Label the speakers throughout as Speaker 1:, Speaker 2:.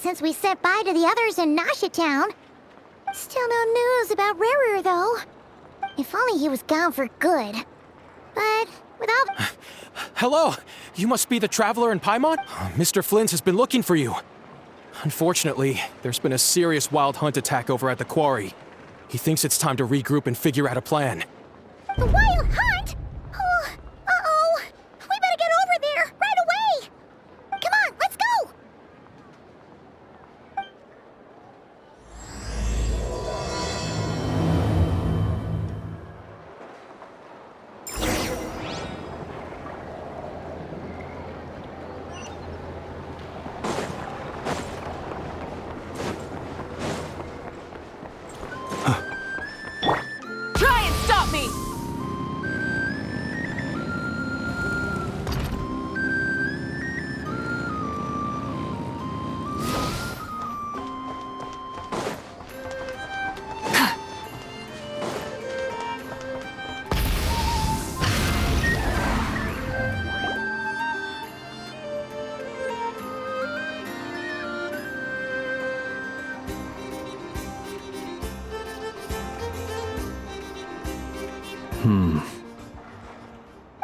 Speaker 1: since we said bye to the others in Nasha Town. Still no news about Rarer, though. If only he was gone for good. But without...
Speaker 2: Hello! You must be the traveler in Paimon? Mr. Flynn has been looking for you. Unfortunately, there's been a serious wild hunt attack over at the quarry. He thinks it's time to regroup and figure out a plan.
Speaker 1: The wild hunt? Oh, uh-oh. We better get over there, right away! Come on, let's go!
Speaker 3: Try and stop me!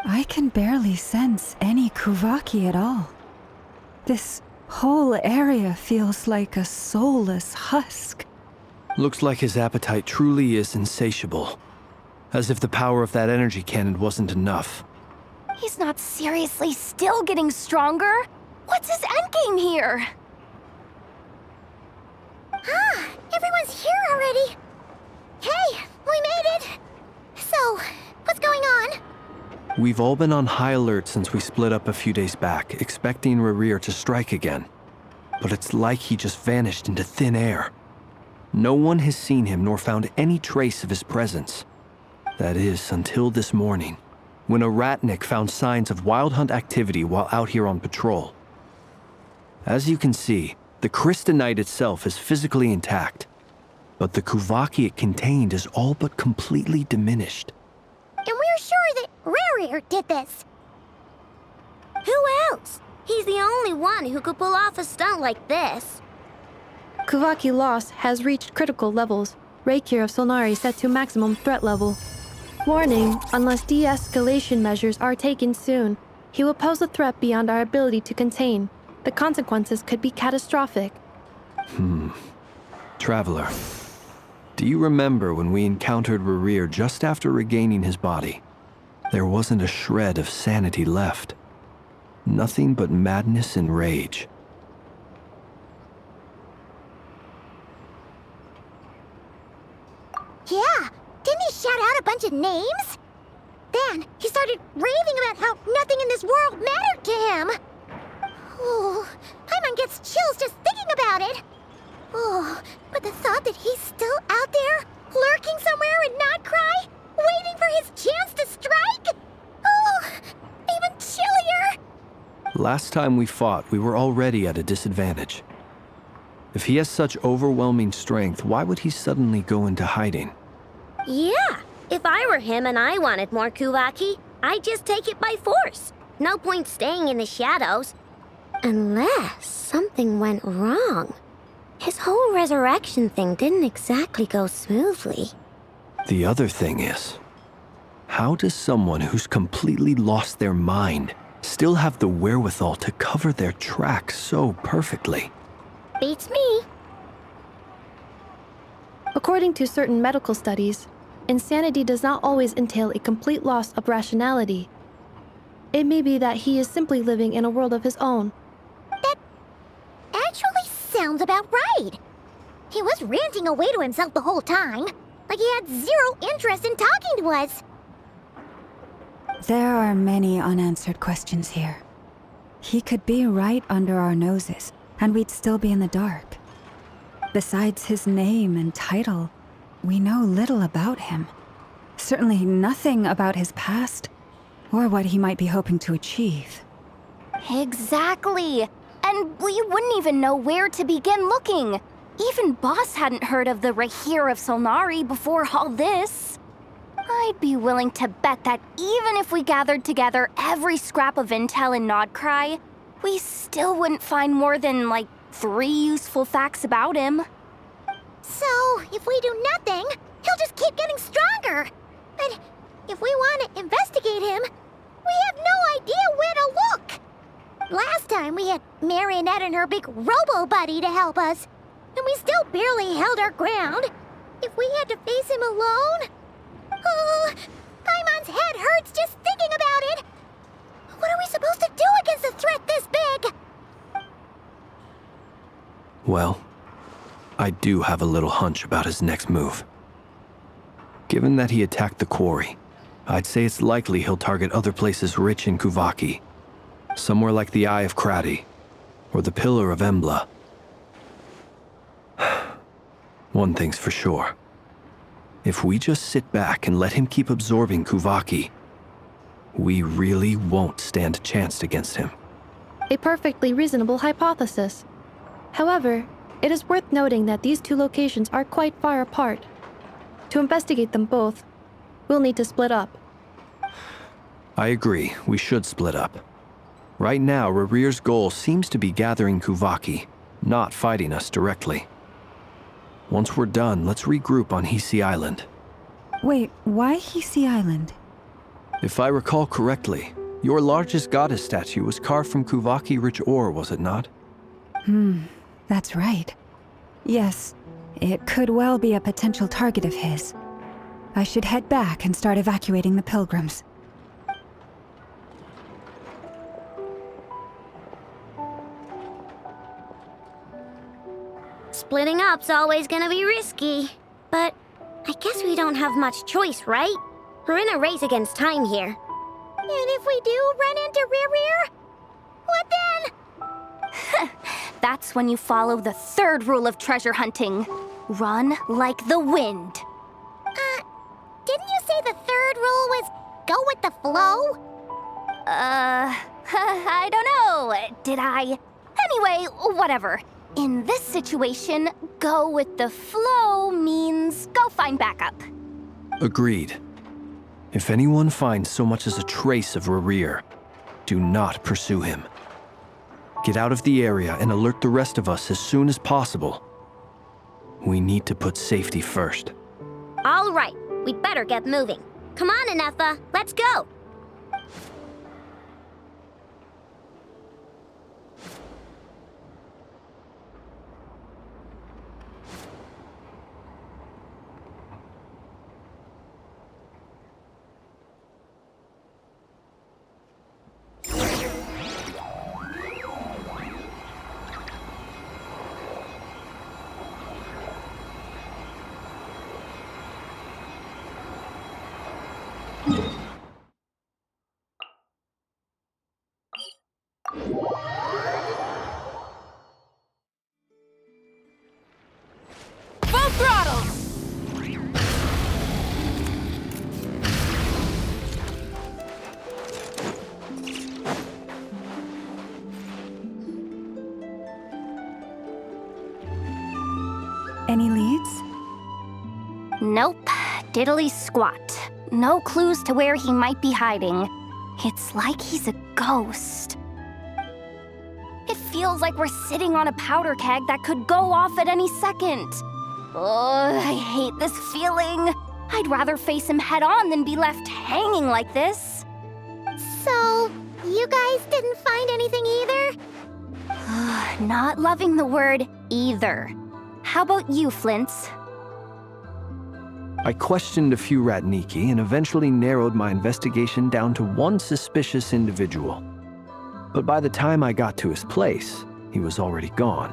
Speaker 4: I can barely sense any Kuvaki at all. This whole area feels like a soulless husk.
Speaker 5: Looks like his appetite truly is insatiable. As if the power of that energy cannon wasn't enough.
Speaker 6: He's not seriously still getting stronger? What's his endgame here?
Speaker 1: Ah, everyone's here already. Hey, we made it! So, what's going on?
Speaker 5: We've all been on high alert since we split up a few days back, expecting Rarir to strike again. But it's like he just vanished into thin air. No one has seen him nor found any trace of his presence. That is, until this morning, when a ratnik found signs of wild hunt activity while out here on patrol. As you can see, the Crystonite itself is physically intact, but the Kuvaki it contained is all but completely diminished.
Speaker 1: And we're sure that Rarir did this.
Speaker 7: Who else? He's the only one who could pull off a stunt like this.
Speaker 8: Kuvaki loss has reached critical levels. Reikir of Solnari set to maximum threat level. Warning, unless de-escalation measures are taken soon, he will pose a threat beyond our ability to contain. The consequences could be catastrophic.
Speaker 5: Traveler, do you remember when we encountered Rarir just after regaining his body? There wasn't a shred of sanity left. Nothing but madness and rage.
Speaker 1: Yeah, didn't he shout out a bunch of names? Then he started raving about how nothing in this world mattered to him. Oh, Paimon gets chills just thinking about it. Oh, but the thought that he's still out there, lurking somewhere in Nodcry, waiting for his chance to strike? Oh, even chillier.
Speaker 5: Last time we fought, we were already at a disadvantage. If he has such overwhelming strength, why would he suddenly go into hiding?
Speaker 7: Yeah, if I were him and I wanted more Kuvaki, I'd just take it by force. No point staying in the shadows. Unless something went wrong. His whole resurrection thing didn't exactly go smoothly.
Speaker 5: The other thing is, how does someone who's completely lost their mind still have the wherewithal to cover their tracks so perfectly?
Speaker 7: Beats me.
Speaker 8: According to certain medical studies, insanity does not always entail a complete loss of rationality. It may be that he is simply living in a world of his own.
Speaker 1: That actually sounds about right. He was ranting away to himself the whole time, like he had zero interest in talking to us.
Speaker 4: There are many unanswered questions here. He could be right under our noses, and we'd still be in the dark. Besides his name and title, we know little about him. Certainly nothing about his past, or what he might be hoping to achieve.
Speaker 6: Exactly. And we wouldn't even know where to begin looking. Even Boss hadn't heard of the Rahir of Solnari before all this. I'd be willing to bet that even if we gathered together every scrap of intel in Nodcry, we still wouldn't find more than, like, 3 useful facts about him.
Speaker 1: So, if we do nothing, he'll just keep getting stronger. But if we want to investigate him, we have no idea where to look. Last time we had Marionette and her big robo-buddy to help us, and we still barely held our ground. If we had to face him alone... Oh, Paimon's head hurts just thinking about it. What are we supposed to do against a threat this big?
Speaker 5: Well, I do have a little hunch about his next move. Given that he attacked the quarry, I'd say it's likely he'll target other places rich in Kuvaki. Somewhere like the Eye of Krati, or the Pillar of Embla. One thing's for sure. If we just sit back and let him keep absorbing Kuvaki, we really won't stand a chance against him.
Speaker 8: A perfectly reasonable hypothesis. However, it is worth noting that these 2 locations are quite far apart. To investigate them both, we'll need to split up.
Speaker 5: I agree, we should split up. Right now, Rarir's goal seems to be gathering Kuvaki, not fighting us directly. Once we're done, let's regroup on Hisi Island.
Speaker 4: Wait, why Hisi Island?
Speaker 5: If I recall correctly, your largest goddess statue was carved from Kuvaki-rich ore, was it not?
Speaker 4: That's right. Yes, it could well be a potential target of his. I should head back and start evacuating the pilgrims.
Speaker 7: Splitting up's always gonna be risky. But I guess we don't have much choice, right? We're in a race against time here.
Speaker 1: And if we do run into Rear, what then?
Speaker 6: That's when you follow the 3rd rule of treasure hunting. Run like the wind.
Speaker 1: Didn't you say the 3rd rule was go with the flow?
Speaker 6: I don't know. Did I? Anyway, whatever. In this situation, go with the flow means go find backup.
Speaker 5: Agreed. If anyone finds so much as a trace of Rarir, do not pursue him. Get out of the area and alert the rest of us as soon as possible. We need to put safety first.
Speaker 7: All right, we'd better get moving. Come on, Anefa, let's go.
Speaker 6: Full throttle!
Speaker 4: Any leads?
Speaker 6: Nope. Diddly squat. No clues to where he might be hiding. It's like he's a ghost. It feels like we're sitting on a powder keg that could go off at any second. Oh, I hate this feeling. I'd rather face him head on than be left hanging like this.
Speaker 1: So, you guys didn't find anything either?
Speaker 6: Not loving the word either. How about you, Flintz?
Speaker 5: I questioned a few Ratniki and eventually narrowed my investigation down to one suspicious individual. But by the time I got to his place, he was already gone.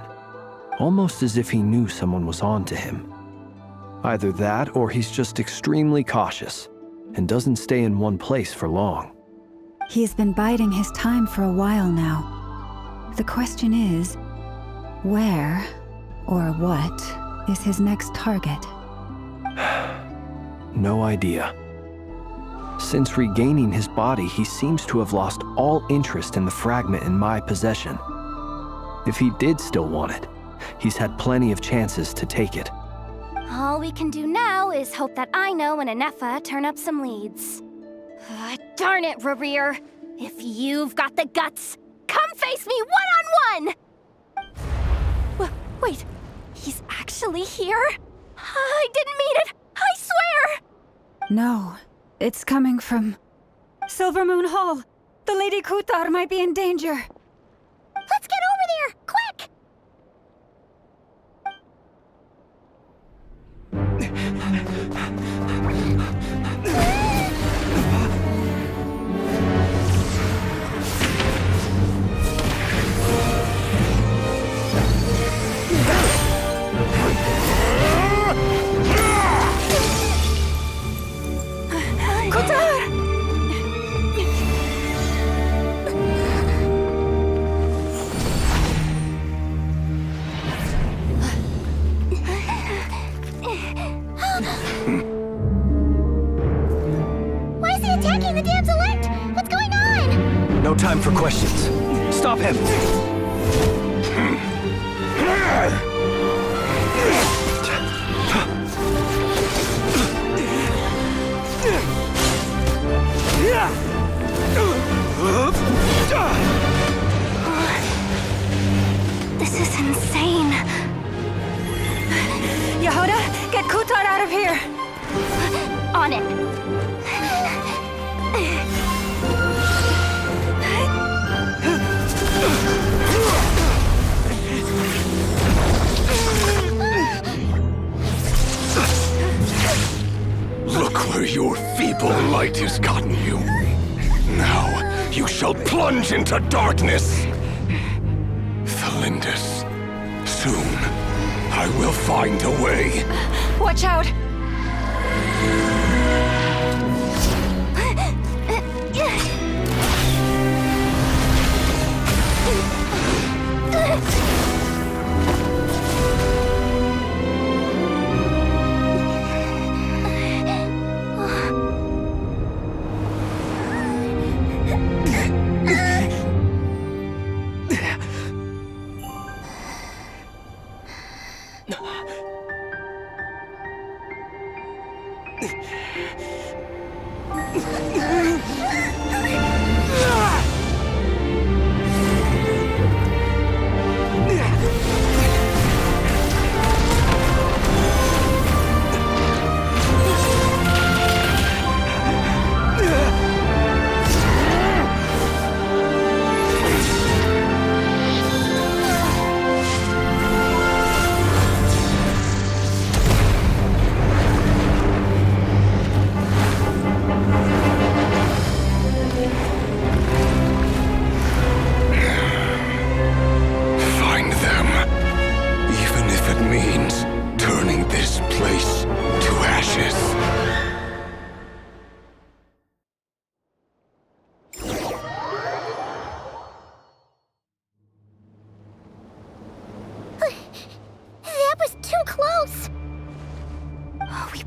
Speaker 5: Almost as if he knew someone was on to him. Either that or he's just extremely cautious and doesn't stay in one place for long.
Speaker 4: He's been biding his time for a while now. The question is, where or what is his next target?
Speaker 5: No idea. Since regaining his body, he seems to have lost all interest in the fragment in my possession. If he did still want it, he's had plenty of chances to take it.
Speaker 6: All we can do now is hope that Aino and Anefa turn up some leads. Darn it, Rarir. If you've got the guts, come face me one-on-one! Wait, he's actually here? I didn't mean it! I swear!
Speaker 4: No, it's coming from Silver Moon Hall. The Lady Kutar might be in danger.
Speaker 1: Let's get over there, quick! Why is he attacking the damselette? What's going on?
Speaker 5: No time for questions. Stop him!
Speaker 6: This is insane.
Speaker 4: Yehuda, get Kutar out of here!
Speaker 6: On it.
Speaker 3: Look where your feeble light has gotten you. Now, you shall plunge into darkness. Thalindus, soon, I will find a way.
Speaker 4: Watch out!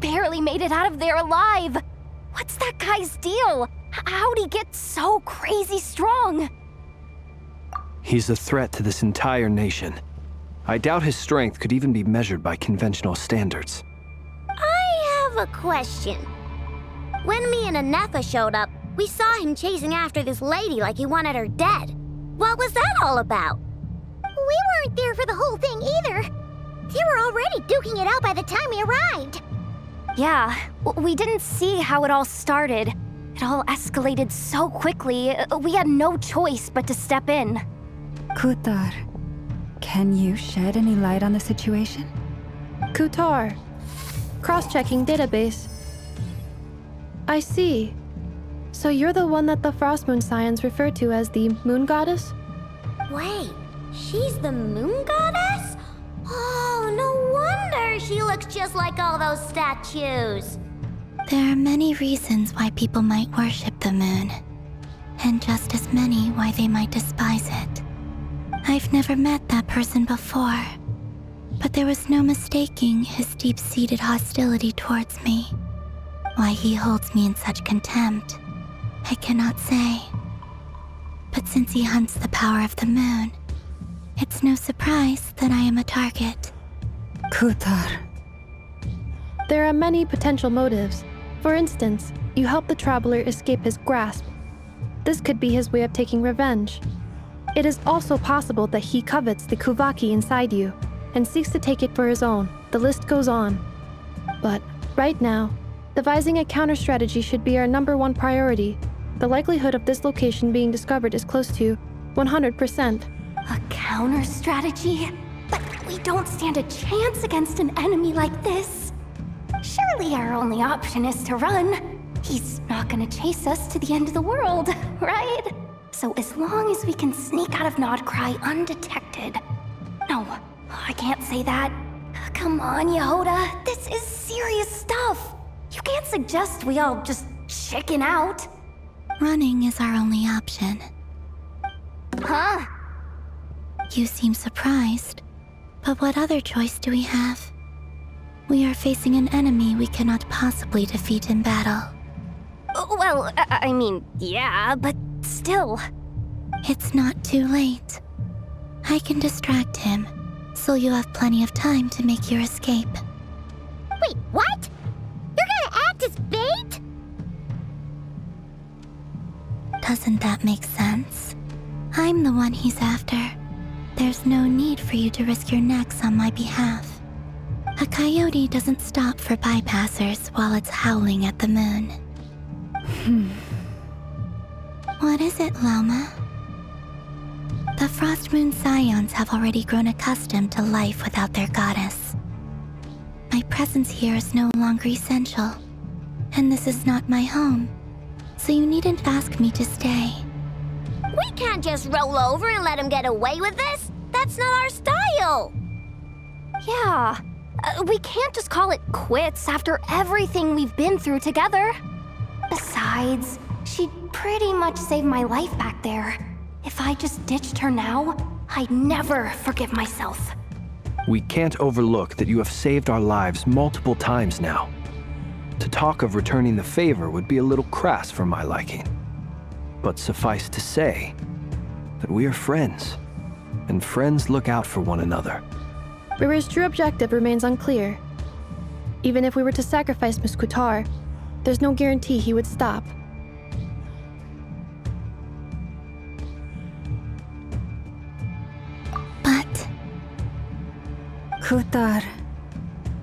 Speaker 6: Barely made it out of there alive. What's that guy's deal? How'd he get so crazy strong?
Speaker 5: He's a threat to this entire nation. I doubt his strength could even be measured by conventional standards.
Speaker 7: I have a question. When me and Anefa showed up, we saw him chasing after this lady like he wanted her dead. What was that all about?
Speaker 1: We weren't there for the whole thing either. They were already duking it out by the time we arrived.
Speaker 6: Yeah, we didn't see how it all started. It all escalated so quickly, we had no choice but to step in.
Speaker 4: Kutar, can you shed any light on the situation?
Speaker 8: Kutar. Cross-checking database. I see. So you're the one that the Frost Moon Scions refer to as the Moon Goddess?
Speaker 7: Wait, she's the moon goddess? Oh, no wonder she looks just like all those statues.
Speaker 9: There are many reasons why people might worship the moon, and just as many why they might despise it. I've never met that person before, but there was no mistaking his deep-seated hostility towards me. Why he holds me in such contempt, I cannot say. But since he hunts the power of the moon, it's no surprise that I am a target.
Speaker 4: Kutar.
Speaker 8: There are many potential motives. For instance, you help the traveler escape his grasp. This could be his way of taking revenge. It is also possible that he covets the Kuvaki inside you. and seeks to take it for his own. The list goes on. But right now, devising a counter strategy should be our #1 priority. The likelihood of this location being discovered is close to 100%.
Speaker 6: A counter strategy? But we don't stand a chance against an enemy like this. Surely our only option is to run. He's not gonna chase us to the end of the world, right? So as long as we can sneak out of Nodcry undetected. No, I can't say that. Come on, Yehoda, this is serious stuff. You can't suggest we all just chicken out.
Speaker 9: Running is our only option.
Speaker 6: Huh?
Speaker 9: You seem surprised. But what other choice do we have? We are facing an enemy we cannot possibly defeat in battle.
Speaker 6: Well, I mean, yeah, but still.
Speaker 9: It's not too late. I can distract him, so you have plenty of time to make your escape.
Speaker 1: Wait, what? You're gonna act as bait?
Speaker 9: Doesn't that make sense? I'm the one he's after. There's no need for you to risk your necks on my behalf. A coyote doesn't stop for bypassers while it's howling at the moon. What is it, Loma? The Frost Moon Scions have already grown accustomed to life without their goddess. My presence here is no longer essential, and this is not my home, so you needn't ask me to stay.
Speaker 7: We can't just roll over and let him get away with this. That's not our style.
Speaker 6: Yeah, we can't just call it quits after everything we've been through together. Besides, she'd pretty much saved my life back there. If I just ditched her now, I'd never forgive myself.
Speaker 5: We can't overlook that you have saved our lives multiple times now. To talk of returning the favor would be a little crass for my liking. But suffice to say that we are friends, and friends look out for one another.
Speaker 8: River's true objective remains unclear. Even if we were to sacrifice Miss Kutar, there's no guarantee he would stop.
Speaker 9: But
Speaker 4: Kutar,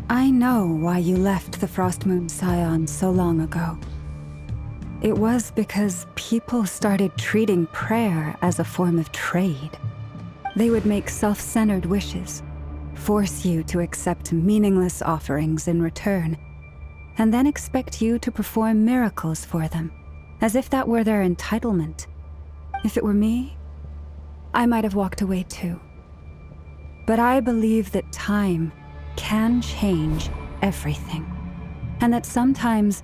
Speaker 4: I know why you left the Frost Moon Scions so long ago. It was because people started treating prayer as a form of trade. They would make self-centered wishes, force you to accept meaningless offerings in return, and then expect you to perform miracles for them, as if that were their entitlement. If it were me, I might have walked away too. But I believe that time can change everything, and that sometimes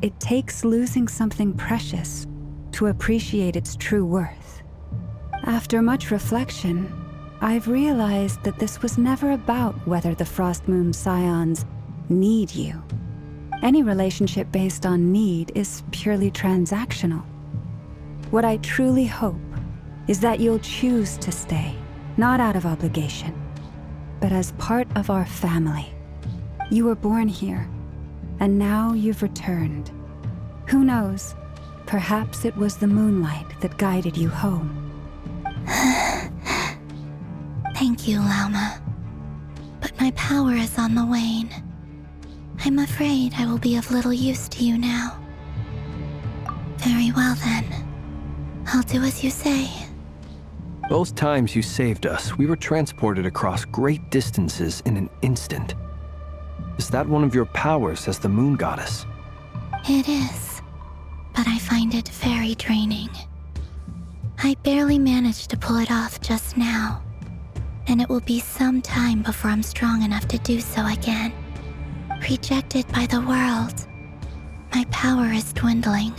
Speaker 4: it takes losing something precious to appreciate its true worth. After much reflection, I've realized that this was never about whether the Frost Moon Scions need you. Any relationship based on need is purely transactional. What I truly hope is that you'll choose to stay, not out of obligation, but as part of our family. You were born here, and now you've returned. Who knows? Perhaps it was the moonlight that guided you home.
Speaker 9: thank you, Lauma. But my power is on the wane. I'm afraid I will be of little use to you now. Very well then. I'll do as you say.
Speaker 5: Both times you saved us, we were transported across great distances in an instant. Is that one of your powers as the moon goddess?
Speaker 9: It is, but I find it very draining. I barely managed to pull it off just now, and it will be some time before I'm strong enough to do so again. Rejected by the world, my power is dwindling.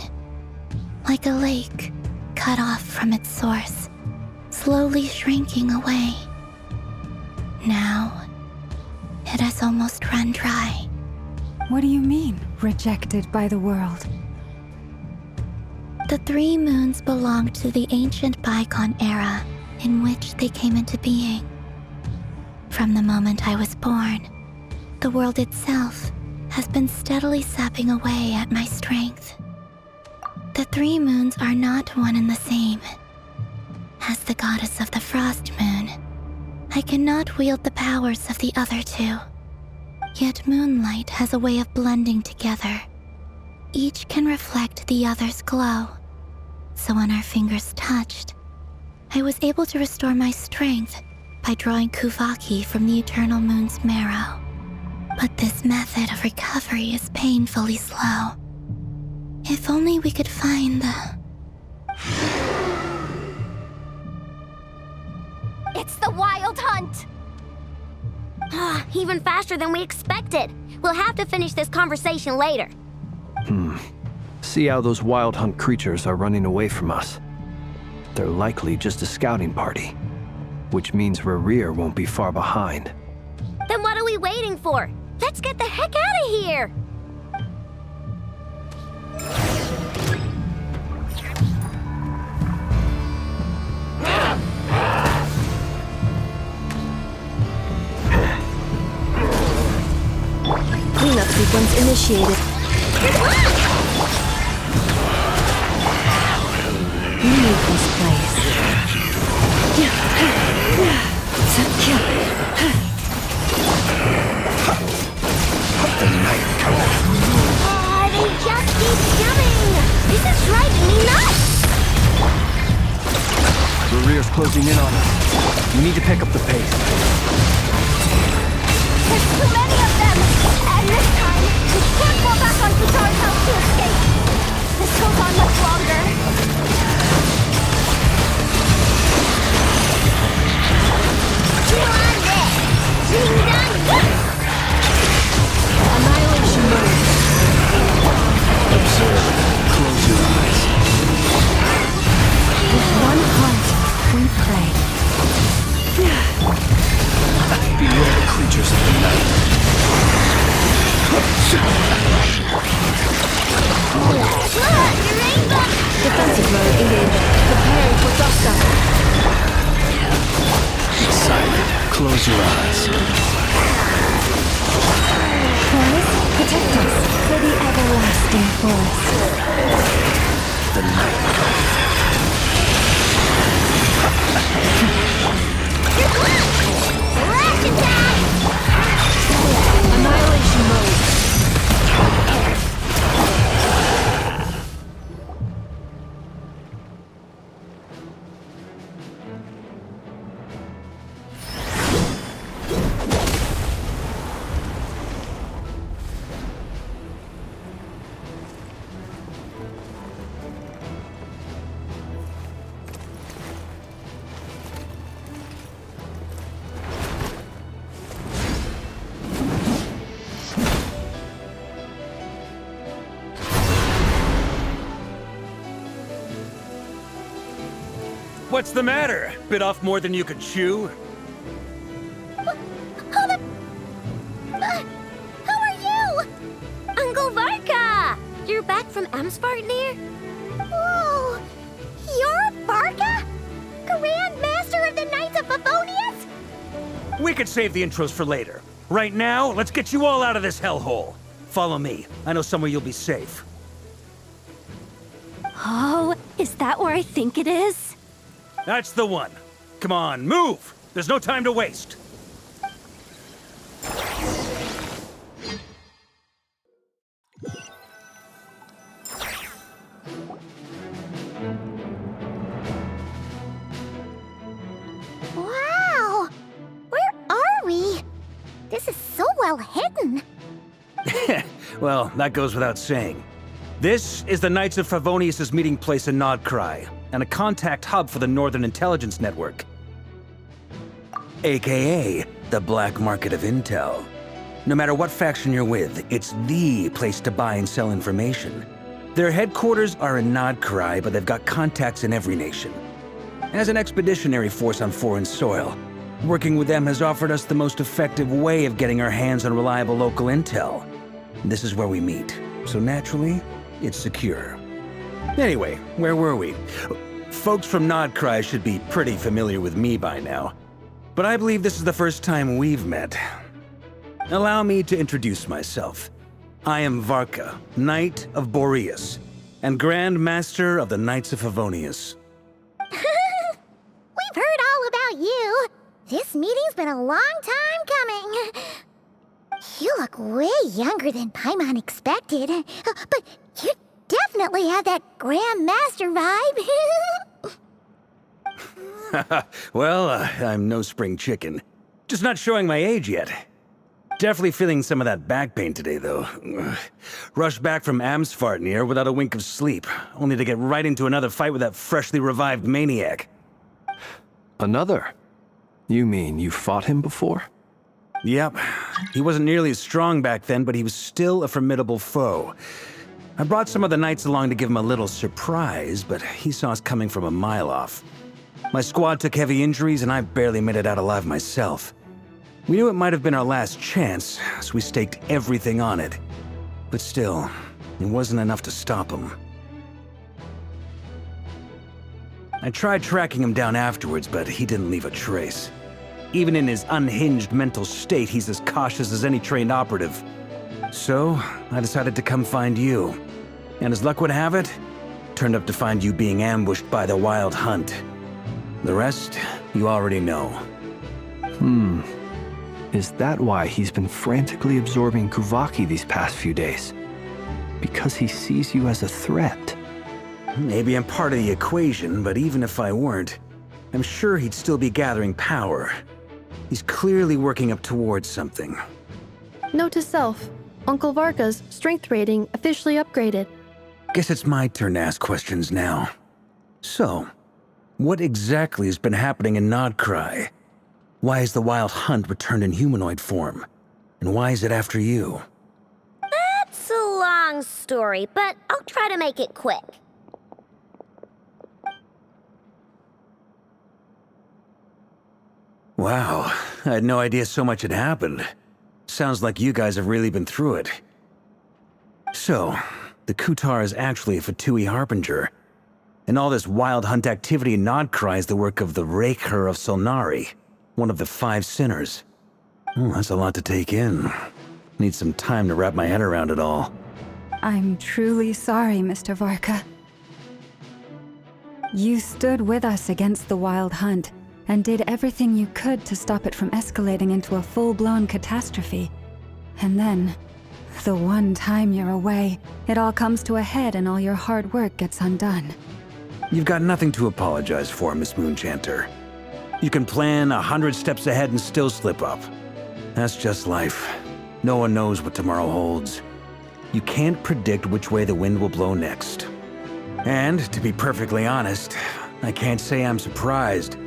Speaker 9: Like a lake cut off from its source, slowly shrinking away. Now, it has almost run dry.
Speaker 4: What do you mean, rejected by the world?
Speaker 9: The 3 moons belonged to the ancient bygone era in which they came into being. From the moment I was born, the world itself has been steadily sapping away at my strength. The 3 moons are not one and the same. As the goddess of the Frost Moon, I cannot wield the powers of the other two. Yet moonlight has a way of blending together. Each can reflect the other's glow. So when our fingers touched, I was able to restore my strength by drawing Kuvaki from the eternal moon's marrow. But this method of recovery is painfully slow. If only we could find the...
Speaker 6: It's the Wild Hunt!
Speaker 7: Even faster than we expected. We'll have to finish this conversation later.
Speaker 5: See how those Wild Hunt creatures are running away from us. They're likely just a scouting party, which means Rerir won't be far behind.
Speaker 7: Then what are we waiting for? Let's get the heck out of here!
Speaker 8: Cleanup sequence initiated.
Speaker 4: We need this place.
Speaker 7: They just keep coming! This is driving me nuts!
Speaker 5: Rerir's closing in on us. We need to pick up the pace.
Speaker 6: There's too many of them! And this time, we can't fall back on Kutar's house to escape! This goes on much longer.
Speaker 8: Annihilation mode.
Speaker 5: Observe. Close your eyes.
Speaker 4: With one hunt, we pray.
Speaker 5: Beware the creatures of the night.
Speaker 8: Defensive mode engaged. Preparing for dust up.
Speaker 5: Silent. Close your eyes.
Speaker 4: Forest, protect us for the everlasting forest.
Speaker 5: The night
Speaker 8: Annihilation mode.
Speaker 10: What's the matter? Bit off more than you could chew?
Speaker 7: Who are you? Uncle Varka! You're back from Amsvartnir?
Speaker 1: Whoa! You're Varka? Grand Master of the Knights of Favonius?
Speaker 10: We could save the intros for later. Right now, let's get you all out of this hellhole. Follow me. I know somewhere you'll be safe.
Speaker 6: Oh, is that where I think it is?
Speaker 10: That's the one. Come on, move! There's no time to waste.
Speaker 1: Wow! Where are we? This is so well hidden.
Speaker 10: Well, that goes without saying. This is the Knights of Favonius' meeting place in Nodcry, and a contact hub for the Northern Intelligence Network. AKA, the black market of intel. No matter what faction you're with, it's the place to buy and sell information. Their headquarters are in Nodcry, but they've got contacts in every nation. As an expeditionary force on foreign soil, working with them has offered us the most effective way of getting our hands on reliable local intel. This is where we meet, so naturally, it's secure. Anyway, where were we? Folks from Nodcry should be pretty familiar with me by now, but I believe this is the first time we've met. Allow me to introduce myself. I am Varka, Knight of Boreas, and Grand Master of the Knights of Favonius.
Speaker 1: We've heard all about you. This meeting been a long time coming. You look way younger than Paimon expected, but you definitely have that Grand Master vibe.
Speaker 10: Well, I'm no spring chicken. Just not showing my age yet. Definitely feeling some of that back pain today, though. Rushed back from Amsfartnir without a wink of sleep, only to get right into another fight with that freshly revived maniac.
Speaker 5: Another? You mean you fought him before?
Speaker 10: Yep. He wasn't nearly as strong back then, but he was still a formidable foe. I brought some of the knights along to give him a little surprise, but he saw us coming from a mile off. My squad took heavy injuries, and I barely made it out alive myself. We knew it might have been our last chance, so we staked everything on it. But still, it wasn't enough to stop him. I tried tracking him down afterwards, but he didn't leave a trace. Even in his unhinged mental state, he's as cautious as any trained operative. So, I decided to come find you. And as luck would have it, turned up to find you being ambushed by the Wild Hunt. The rest, you already know.
Speaker 5: Is that why he's been frantically absorbing Kuvaki these past few days? Because he sees you as a threat?
Speaker 10: Maybe I'm part of the equation, but even if I weren't, I'm sure he'd still be gathering power. He's clearly working up towards something.
Speaker 8: Note to self, Uncle Varka's strength rating officially upgraded.
Speaker 10: Guess it's my turn to ask questions now. So, what exactly has been happening in Nodcry? Why is the Wild Hunt returned in humanoid form? And why is it after you?
Speaker 7: That's a long story, but I'll try to make it quick.
Speaker 10: Wow, I had no idea so much had happened. Sounds like you guys have really been through it. So, the Kutar is actually a Fatui Harbinger. And all this Wild Hunt activity in Nodcry is the work of the Raker of Solnari, one of the 5 sinners. Oh, that's a lot to take in. Need some time to wrap my head around it all.
Speaker 4: I'm truly sorry, Mr. Varka. You stood with us against the Wild Hunt and did everything you could to stop it from escalating into a full-blown catastrophe. And then, the one time you're away, it all comes to a head and all your hard work gets undone.
Speaker 10: You've got nothing to apologize for, Miss Moonchanter. You can plan 100 steps ahead and still slip up. That's just life. No one knows what tomorrow holds. You can't predict which way the wind will blow next. And, to be perfectly honest, I can't say I'm surprised.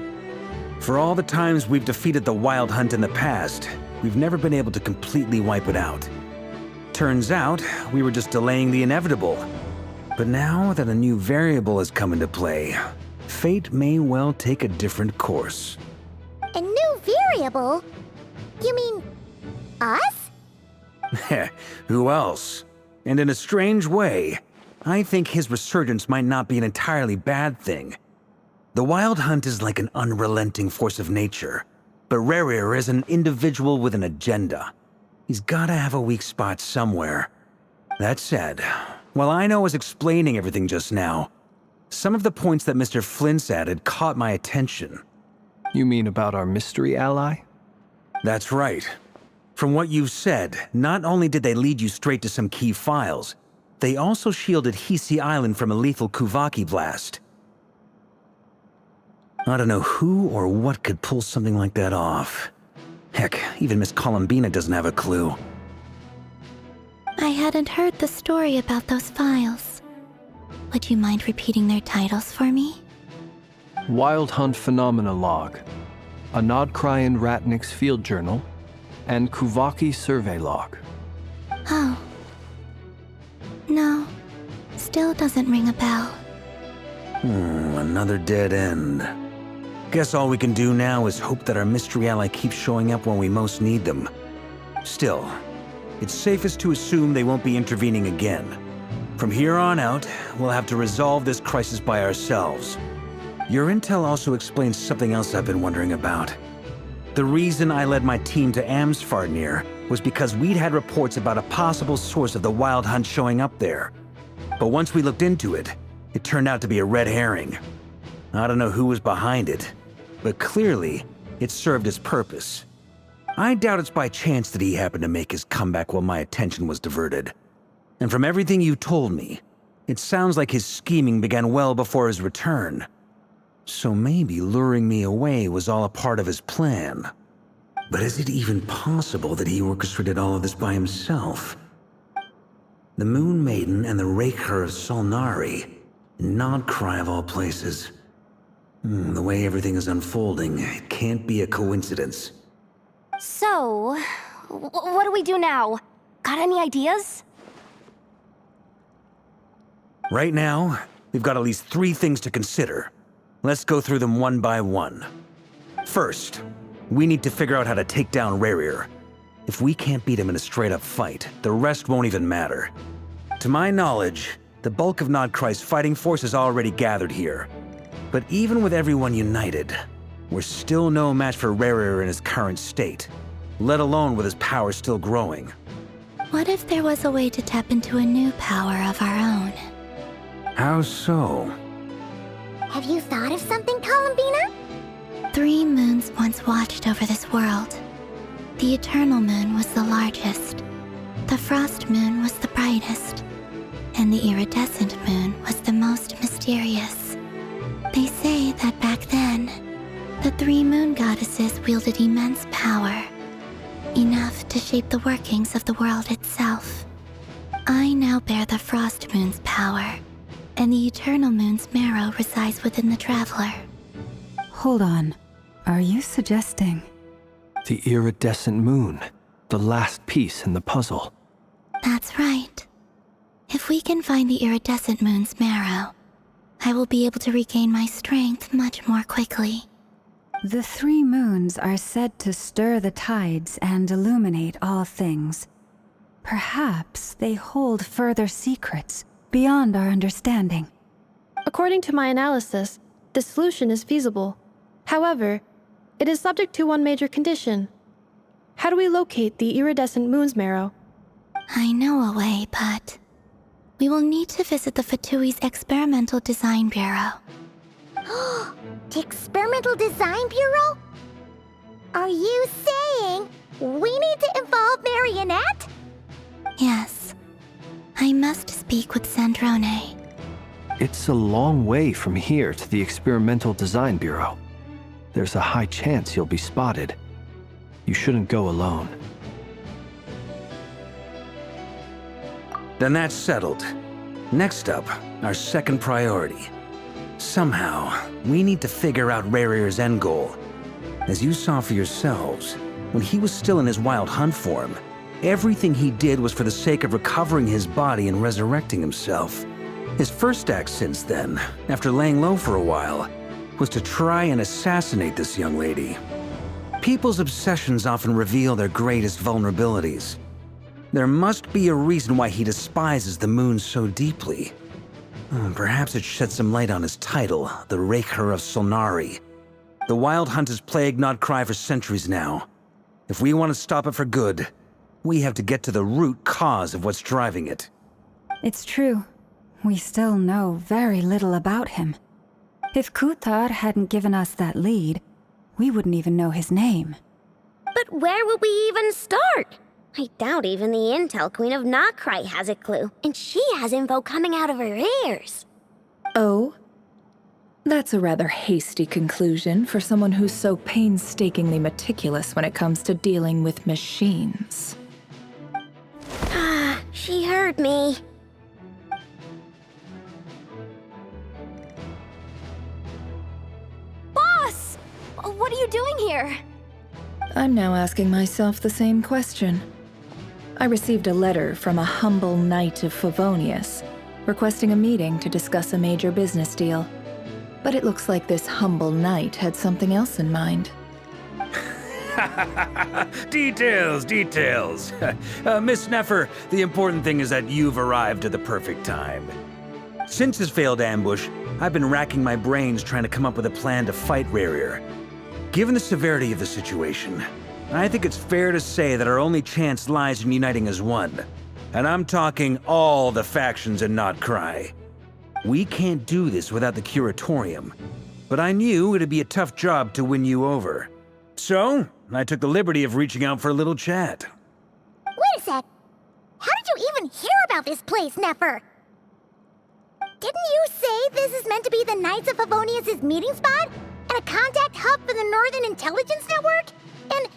Speaker 10: For all the times we've defeated the Wild Hunt in the past, we've never been able to completely wipe it out. Turns out, we were just delaying the inevitable. But now that a new variable has come into play, fate may well take a different course.
Speaker 1: A new variable? You mean us?
Speaker 10: Who else? And in a strange way, I think his resurgence might not be an entirely bad thing. The Wild Hunt is like an unrelenting force of nature, but Rerir is an individual with an agenda. He's gotta have a weak spot somewhere. That said, while I was explaining everything just now, some of the points that Mr. Flint's added caught my attention.
Speaker 5: You mean about our mystery ally?
Speaker 10: That's right. From what you've said, not only did they lead you straight to some key files, they also shielded Hisi Island from a lethal Kuvaki blast. I don't know who or what could pull something like that off. Heck, even Miss Columbina doesn't have a clue.
Speaker 9: I hadn't heard the story about those files. Would you mind repeating their titles for me?
Speaker 5: Wild Hunt Phenomena Log, a Nodcry and Ratnik's Field Journal, and Kuvaki Survey Log.
Speaker 9: Oh. No. Still doesn't ring a bell.
Speaker 10: Another dead end. Guess all we can do now is hope that our mystery ally keeps showing up when we most need them. Still, it's safest to assume they won't be intervening again. From here on out, we'll have to resolve this crisis by ourselves. Your intel also explains something else I've been wondering about. The reason I led my team to Amsfartnir was because we'd had reports about a possible source of the Wild Hunt showing up there. But once we looked into it, it turned out to be a red herring. I don't know who was behind it, but clearly, it served its purpose. I doubt it's by chance that he happened to make his comeback while my attention was diverted. And from everything you told me, it sounds like his scheming began well before his return. So maybe luring me away was all a part of his plan. But is it even possible that he orchestrated all of this by himself? The Moon Maiden and the Raker of Solnari, Nodcry of all places. The way everything is unfolding, it can't be a coincidence.
Speaker 6: So, what do we do now? Got any ideas?
Speaker 10: Right now, we've got at least 3 things to consider. Let's go through them one by one. First, we need to figure out how to take down Rerir. If we can't beat him in a straight-up fight, the rest won't even matter. To my knowledge, the bulk of Nodcry's fighting force is already gathered here. But even with everyone united, we're still no match for Rerir in his current state, let alone with his power still growing.
Speaker 9: What if there was a way to tap into a new power of our own?
Speaker 10: How so?
Speaker 1: Have you thought of something, Columbina?
Speaker 9: 3 moons once watched over this world. The Eternal Moon was the largest. The Frost Moon was the brightest. And the Iridescent Moon was the most mysterious. They say that back then, the 3 moon goddesses wielded immense power, enough to shape the workings of the world itself. I now bear the Frost Moon's power, and the Eternal Moon's marrow resides within the Traveler.
Speaker 4: Hold on. Are you suggesting?
Speaker 5: The iridescent moon, the last piece in the puzzle.
Speaker 9: That's right. If we can find the Iridescent Moon's marrow, I will be able to regain my strength much more quickly.
Speaker 4: The 3 moons are said to stir the tides and illuminate all things. Perhaps they hold further secrets beyond our understanding.
Speaker 8: According to my analysis, the solution is feasible. However, it is subject to one major condition. How do we locate the Iridescent Moon's marrow?
Speaker 9: I know a way, but we will need to visit the Fatui's Experimental Design Bureau.
Speaker 1: The Experimental Design Bureau? Are you saying we need to involve Marionette?
Speaker 9: Yes. I must speak with Sandrone.
Speaker 5: It's a long way from here to the Experimental Design Bureau. There's a high chance you'll be spotted. You shouldn't go alone.
Speaker 10: Then that's settled. Next up, our second priority. Somehow, we need to figure out Rerir's end goal. As you saw for yourselves, when he was still in his wild hunt form, everything he did was for the sake of recovering his body and resurrecting himself. His first act since then, after laying low for a while, was to try and assassinate this young lady. People's obsessions often reveal their greatest vulnerabilities. There must be a reason why he despises the moon so deeply. Perhaps it sheds some light on his title, the Raker of Solnari. The Wild Hunt has plagued Nodcry for centuries now. If we want to stop it for good, we have to get to the root cause of what's driving it.
Speaker 4: It's true. We still know very little about him. If Kuthar hadn't given us that lead, we wouldn't even know his name.
Speaker 7: But where would we even start? I doubt even the Intel Queen of Nodcry has a clue, and she has info coming out of her ears.
Speaker 11: Oh? That's a rather hasty conclusion for someone who's so painstakingly meticulous when it comes to dealing with machines.
Speaker 7: Ah, she heard me.
Speaker 6: Boss! What are you doing here?
Speaker 11: I'm now asking myself the same question. I received a letter from a humble knight of Favonius, requesting a meeting to discuss a major business deal. But it looks like this humble knight had something else in mind.
Speaker 10: Details, details. Miss Neffer, the important thing is that you've arrived at the perfect time. Since his failed ambush, I've been racking my brains trying to come up with a plan to fight Rerir. Given the severity of the situation, I think it's fair to say that our only chance lies in uniting as one. And I'm talking all the factions in Nodcry. We can't do this without the Curatorium, but I knew it'd be a tough job to win you over. So, I took the liberty of reaching out for a little chat.
Speaker 1: Wait a sec. How did you even hear about this place, Nefer? Didn't you say this is meant to be the Knights of Favonius' meeting spot? And a contact hub for the Northern Intelligence Network? And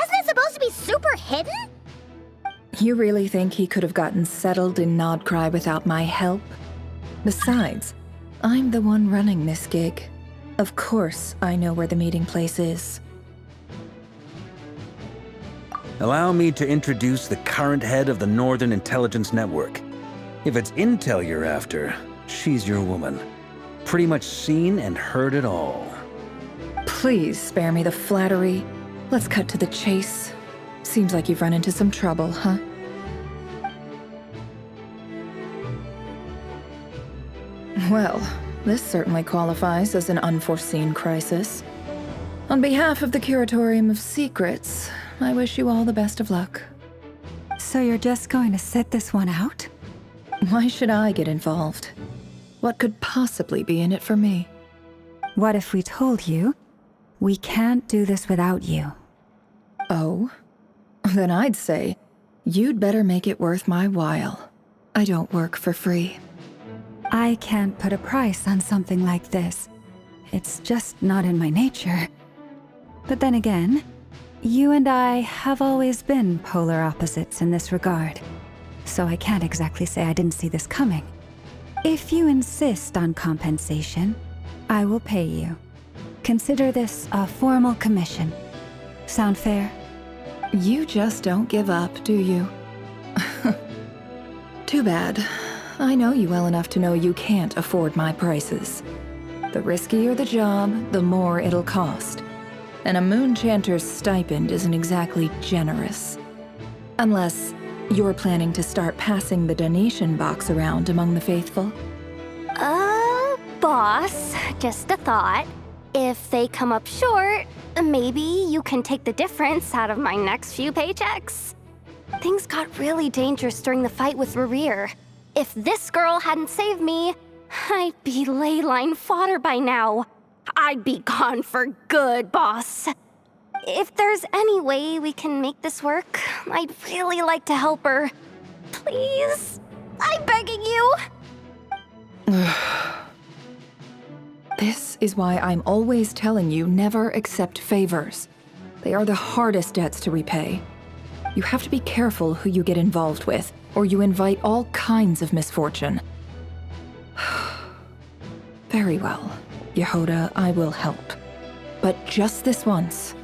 Speaker 1: isn't it supposed to be super hidden?
Speaker 11: You really think he could have gotten settled in Nodcry without my help? Besides, I'm the one running this gig. Of course I know where the meeting place is.
Speaker 10: Allow me to introduce the current head of the Northern Intelligence Network. If it's intel you're after, she's your woman. Pretty much seen and heard it all.
Speaker 11: Please spare me the flattery. Let's cut to the chase. Seems like you've run into some trouble, huh? Well, this certainly qualifies as an unforeseen crisis. On behalf of the Curatorium of Secrets, I wish you all the best of luck.
Speaker 4: So you're just going to sit this one out?
Speaker 11: Why should I get involved? What could possibly be in it for me?
Speaker 4: What if we told you we can't do this without you?
Speaker 11: Oh? Then I'd say, you'd better make it worth my while. I don't work for free.
Speaker 4: I can't put a price on something like this. It's just not in my nature. But then again, you and I have always been polar opposites in this regard. So I can't exactly say I didn't see this coming. If you insist on compensation, I will pay you. Consider this a formal commission. Sound fair?
Speaker 11: You just don't give up, do you? Too bad. I know you well enough to know you can't afford my prices. The riskier the job, the more it'll cost. And a Moonchanter's stipend isn't exactly generous. Unless you're planning to start passing the donation box around among the faithful.
Speaker 6: Boss, just a thought. If they come up short, maybe you can take the difference out of my next few paychecks. Things got really dangerous during the fight with Rerir. If this girl hadn't saved me, I'd be ley line fodder by now. I'd be gone for good, boss. If there's any way we can make this work, I'd really like to help her. Please? I'm begging you.
Speaker 11: This is why I'm always telling you never accept favors. They are the hardest debts to repay. You have to be careful who you get involved with, or you invite all kinds of misfortune. Very well, Yehoda, I will help. But just this once.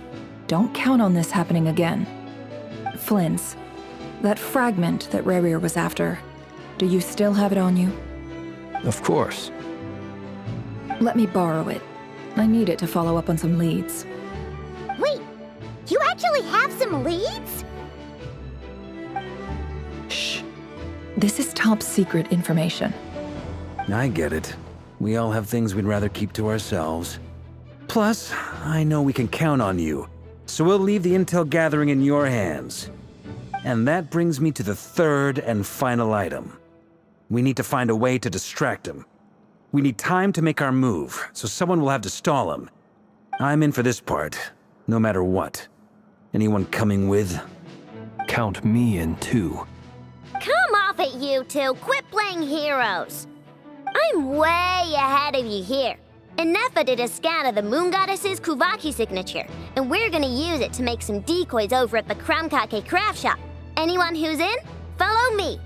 Speaker 11: Don't count on this happening again. Flynn's, that fragment that Rerir was after, do you still have it on you?
Speaker 5: Of course.
Speaker 11: Let me borrow it. I need it to follow up on some leads.
Speaker 1: Wait, you actually have some leads?
Speaker 11: Shh. This is top secret information.
Speaker 10: I get it. We all have things we'd rather keep to ourselves. Plus, I know we can count on you, so we'll leave the intel gathering in your hands. And that brings me to the third and final item. We need to find a way to distract him. We need time to make our move, so someone will have to stall him. I'm in for this part, no matter what. Anyone coming with?
Speaker 5: Count me in too.
Speaker 7: Come off it, you two. Quit playing heroes. I'm way ahead of you here. Nefa did a scan of the Moon Goddess's Kuvaki signature, and we're gonna use it to make some decoys over at the Kramkake craft shop. Anyone who's in, follow me.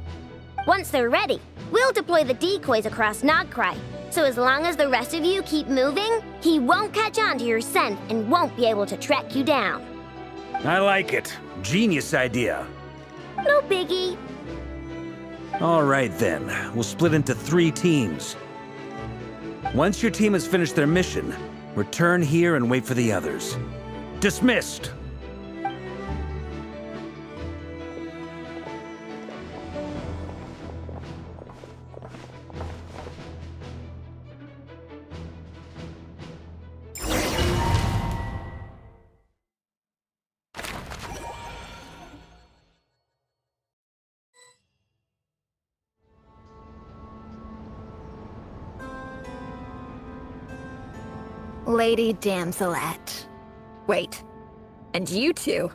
Speaker 7: Once they're ready, we'll deploy the decoys across Nodcry. So as long as the rest of you keep moving, he won't catch on to your scent and won't be able to track you down.
Speaker 10: I like it. Genius idea.
Speaker 7: No biggie.
Speaker 10: All right then, we'll split into 3 teams. Once your team has finished their mission, return here and wait for the others. Dismissed!
Speaker 12: Lady Damselette. Wait, And you two.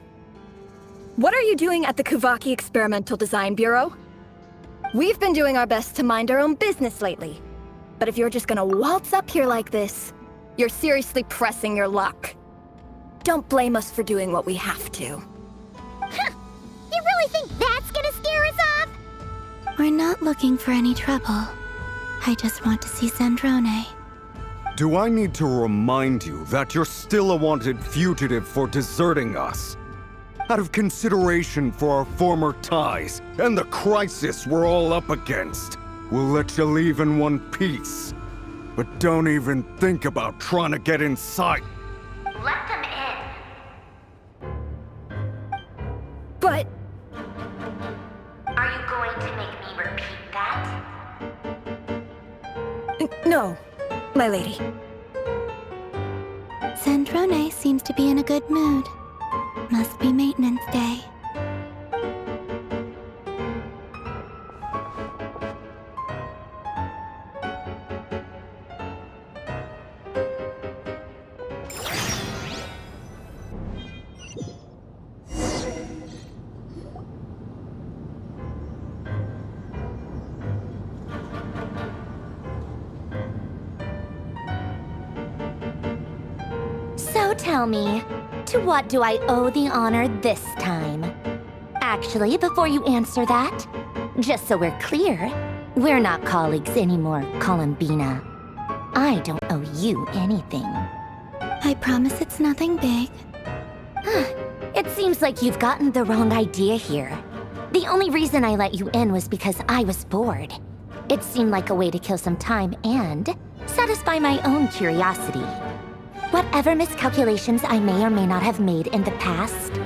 Speaker 12: What are you doing at the Kuvaki Experimental Design Bureau? We've been doing our best to mind our own business lately. But if you're just gonna waltz up here like this, you're seriously pressing your luck. Don't blame us for doing what we have to.
Speaker 1: Huh. You really think that's gonna scare us off?
Speaker 9: We're not looking for any trouble. I just want to see Zandrone.
Speaker 13: Do I need to remind you that you're still a wanted fugitive for deserting us? Out of consideration for our former ties and the crisis we're all up against, we'll let you leave in one piece. But don't even think about trying to get inside.
Speaker 7: Let them in.
Speaker 12: But...
Speaker 7: Are you going to make me repeat that?
Speaker 12: No, my lady.
Speaker 9: Zandrone seems to be in a good mood. Must be maintenance day.
Speaker 1: So tell me, to what do I owe the honor this time? Actually, before you answer that, just so we're clear, we're not colleagues anymore, Columbina. I don't owe you anything.
Speaker 9: I promise it's nothing big.
Speaker 1: It seems like you've gotten the wrong idea here. The only reason I let you in was because I was bored. It seemed like a way to kill some time and satisfy my own curiosity. Whatever miscalculations I may or may not have made in the past,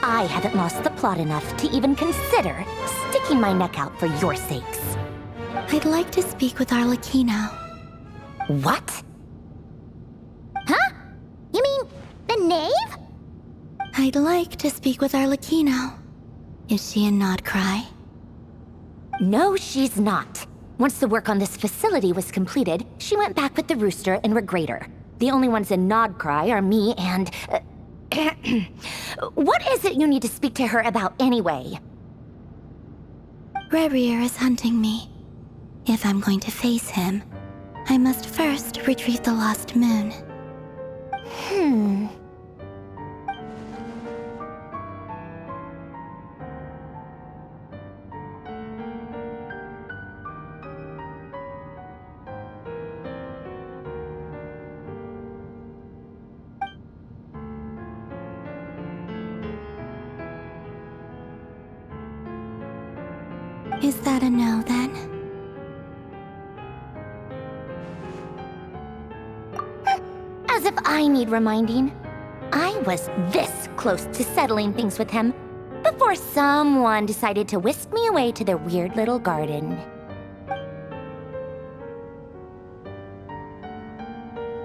Speaker 1: I haven't lost the plot enough to even consider sticking my neck out for your sakes.
Speaker 9: I'd like to speak with Arlecchino.
Speaker 1: What? Huh? You mean the knave?
Speaker 9: I'd like to speak with Arlecchino. Is she in Nodcry?
Speaker 1: No, she's not. Once the work on this facility was completed, she went back with the Rooster and Regrator. The only ones in Nodcry are me and... What is it you need to speak to her about anyway?
Speaker 9: Rerir is hunting me. If I'm going to face him, I must first retrieve the lost moon. Is that a no, then?
Speaker 1: As if I need reminding. I was this close to settling things with him before someone decided to whisk me away to their weird little garden.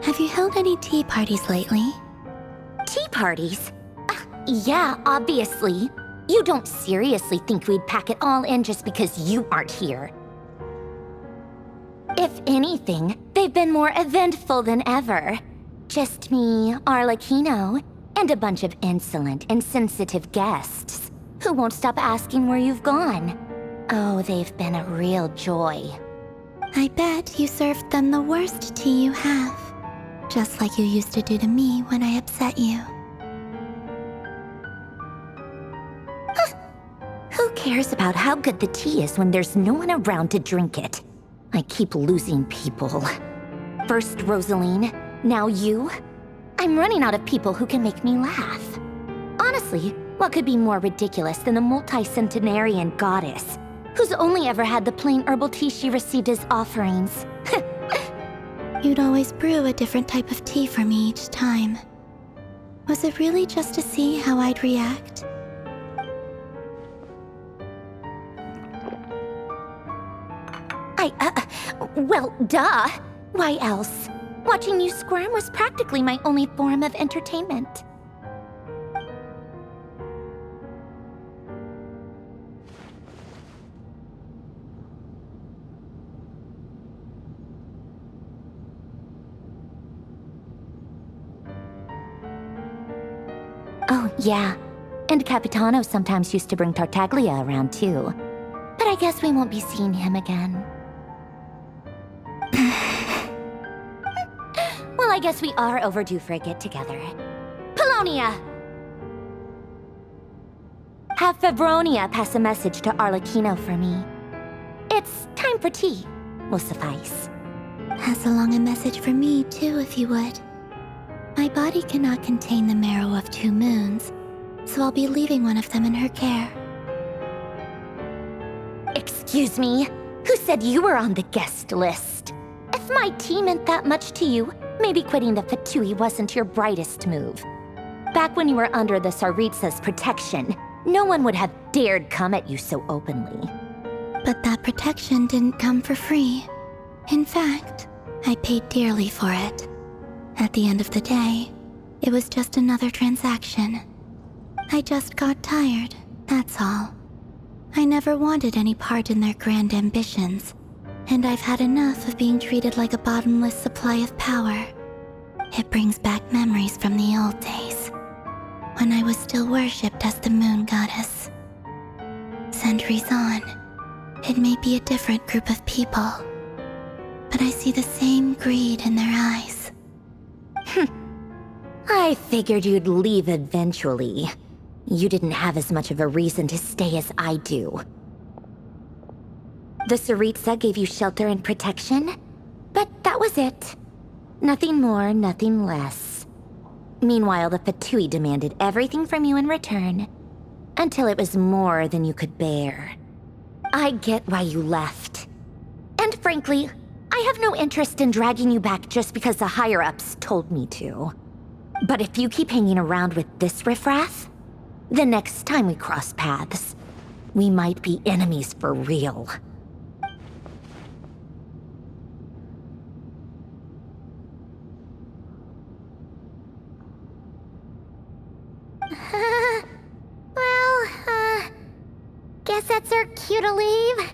Speaker 9: Have you held any tea parties lately?
Speaker 1: Tea parties? Yeah, obviously. You don't seriously think we'd pack it all in just because you aren't here. If anything, they've been more eventful than ever. Just me, Arlecchino, and a bunch of insolent, insensitive guests who won't stop asking where you've gone. Oh, they've been a real joy.
Speaker 9: I bet you served them the worst tea you have. Just like you used to do to me when I upset you.
Speaker 1: Who cares about how good the tea is when there's no one around to drink it? I keep losing people. First Rosaline, now you. I'm running out of people who can make me laugh. Honestly, what could be more ridiculous than the multi-centenarian goddess, who's only ever had the plain herbal tea she received as offerings?
Speaker 9: You'd always brew a different type of tea for me each time. Was it really just to see how I'd react?
Speaker 1: Well, duh. Why else? Watching you squirm was practically my only form of entertainment. Oh,
Speaker 14: Yeah. And Capitano sometimes used to bring Tartaglia around too. But I guess we won't be seeing him again. Well, I guess we are overdue for a get-together. Polonia! Have Febronia pass a message to Arlecchino for me. It's time for tea. Will suffice.
Speaker 9: Pass along a message for me, too, if you would. My body cannot contain the marrow of 2 moons, so I'll be leaving one of them in her care.
Speaker 14: Excuse me? Who said you were on the guest list? If my tea meant that much to you, maybe quitting the Fatui wasn't your brightest move. Back when you were under the Tsaritsa's protection, no one would have dared come at you so openly.
Speaker 9: But that protection didn't come for free. In fact, I paid dearly for it. At the end of the day, it was just another transaction. I just got tired, that's all. I never wanted any part in their grand ambitions, and I've had enough of being treated like a bottomless supply of power. It brings back memories from the old days, when I was still worshipped as the moon goddess. Centuries on, it may be a different group of people, but I see the same greed in their eyes.
Speaker 14: I figured you'd leave eventually. You didn't have as much of a reason to stay as I do. The Tsaritsa gave you shelter and protection, but that was it. Nothing more, nothing less. Meanwhile, the Fatui demanded everything from you in return, until it was more than you could bear. I get why you left. And frankly, I have no interest in dragging you back just because the higher-ups told me to. But if you keep hanging around with this riffraff, the next time we cross paths, we might be enemies for real.
Speaker 1: Guess that's our cue to leave.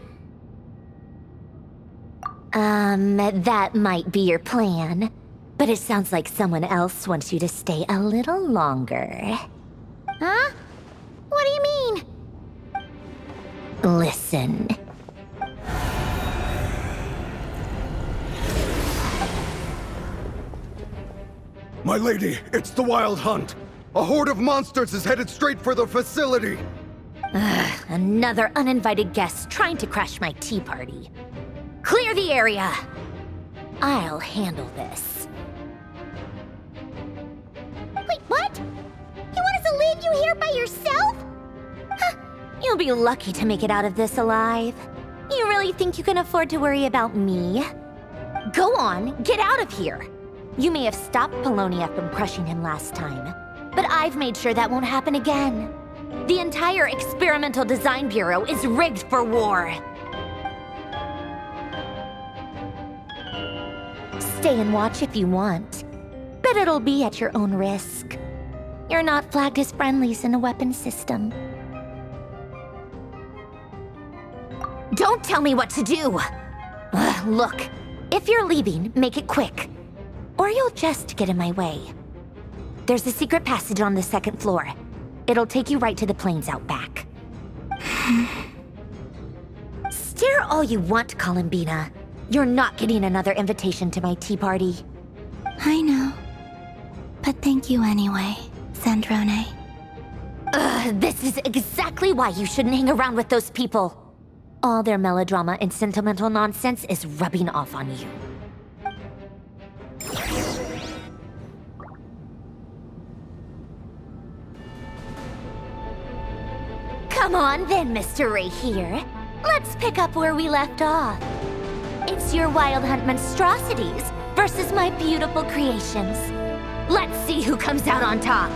Speaker 14: That might be your plan. But it sounds like someone else wants you to stay a little longer.
Speaker 1: Huh? What do you mean?
Speaker 14: Listen.
Speaker 13: My lady, it's the Wild Hunt. A horde of monsters is headed straight for the facility.
Speaker 14: Ugh, another uninvited guest trying to crash my tea party. Clear the area! I'll handle this.
Speaker 1: Wait, what? You want us to leave you here by yourself?
Speaker 14: Huh, you'll be lucky to make it out of this alive. You really think you can afford to worry about me? Go on, get out of here. You may have stopped Polonia from crushing him last time, but I've made sure that won't happen again. The entire Experimental Design Bureau is rigged for war. Stay and watch if you want, but it'll be at your own risk. You're not flagged as friendlies in a weapons system. Don't tell me what to do! Look, if you're leaving, make it quick. Or you'll just get in my way. There's a secret passage on the 2nd floor. It'll take you right to the plains out back. Stare all you want, Columbina. You're not getting another invitation to my tea party.
Speaker 9: I know. But thank you anyway, Sandrone.
Speaker 14: This is exactly why you shouldn't hang around with those people. All their melodrama and sentimental nonsense is rubbing off on you. Come on then, Mr. Ray here. Let's pick up where we left off. It's your Wild Hunt monstrosities versus my beautiful creations. Let's see who comes out on top.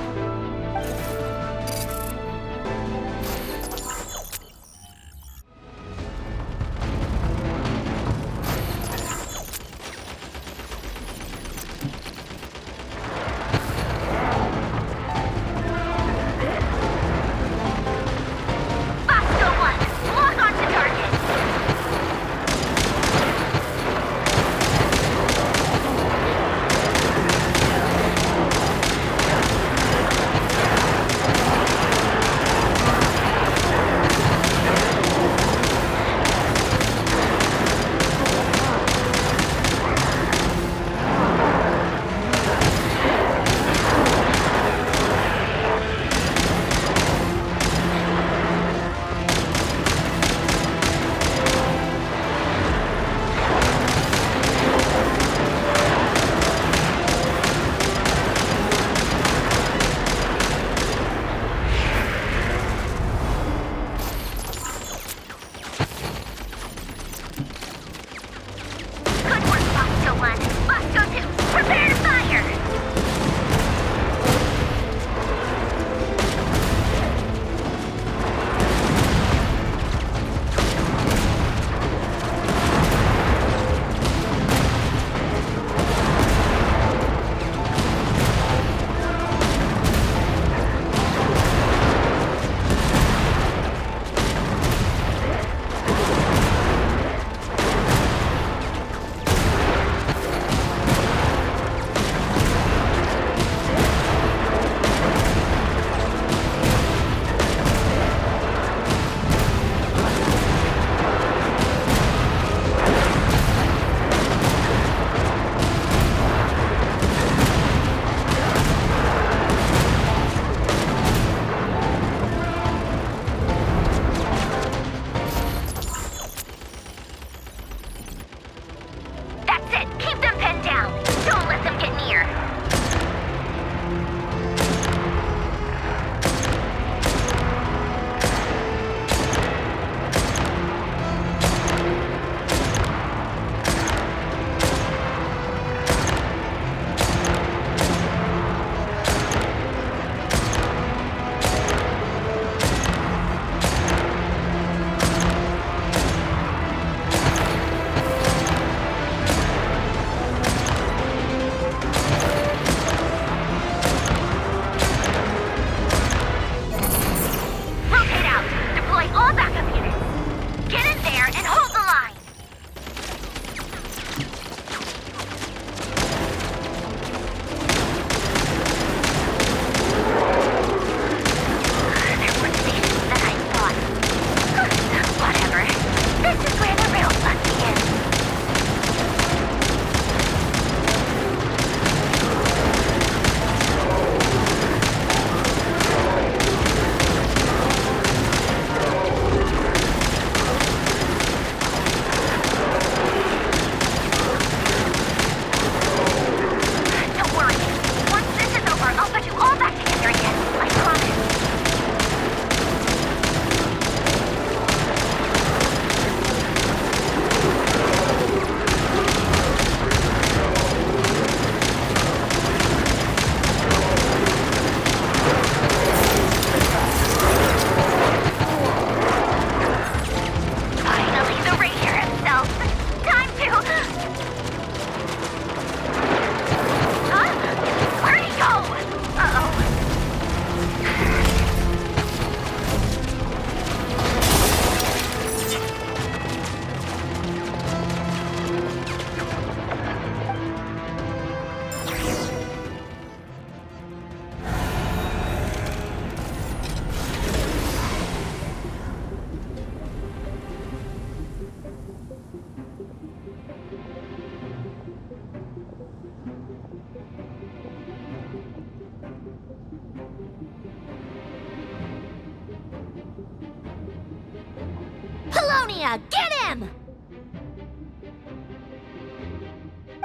Speaker 7: Livonia! Get him!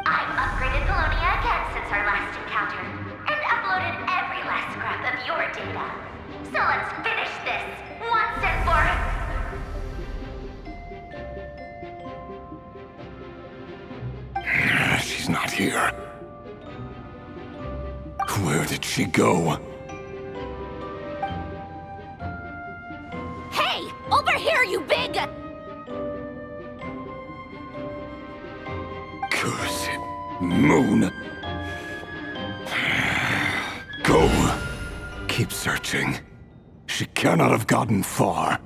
Speaker 15: I've upgraded Livonia again since our last encounter, and uploaded every last scrap of your data. So let's finish this, once and for...
Speaker 3: She's not here. Where did she go?
Speaker 7: Hey! Over here, you big...
Speaker 3: Curse it, Moon. Go. Keep searching. She cannot have gotten far.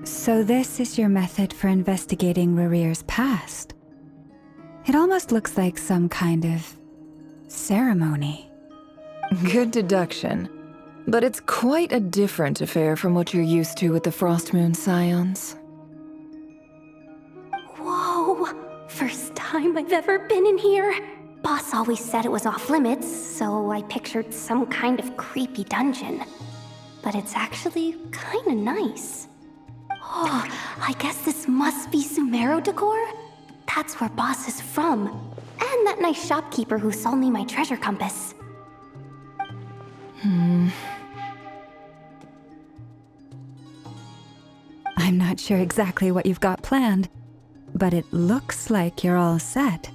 Speaker 4: So this is your method for investigating Rarir's past. It almost looks like some kind of ceremony.
Speaker 11: Good deduction. But it's quite a different affair from what you're used to with the Frostmoon Scions.
Speaker 6: Whoa! First time I've ever been in here. Boss always said it was off limits, so I pictured some kind of creepy dungeon. But it's actually kinda nice. Oh, I guess this must be Sumero decor? That's where Boss is from. And that nice shopkeeper who sold me my treasure compass.
Speaker 4: I'm not sure exactly what you've got planned, but it looks like you're all set.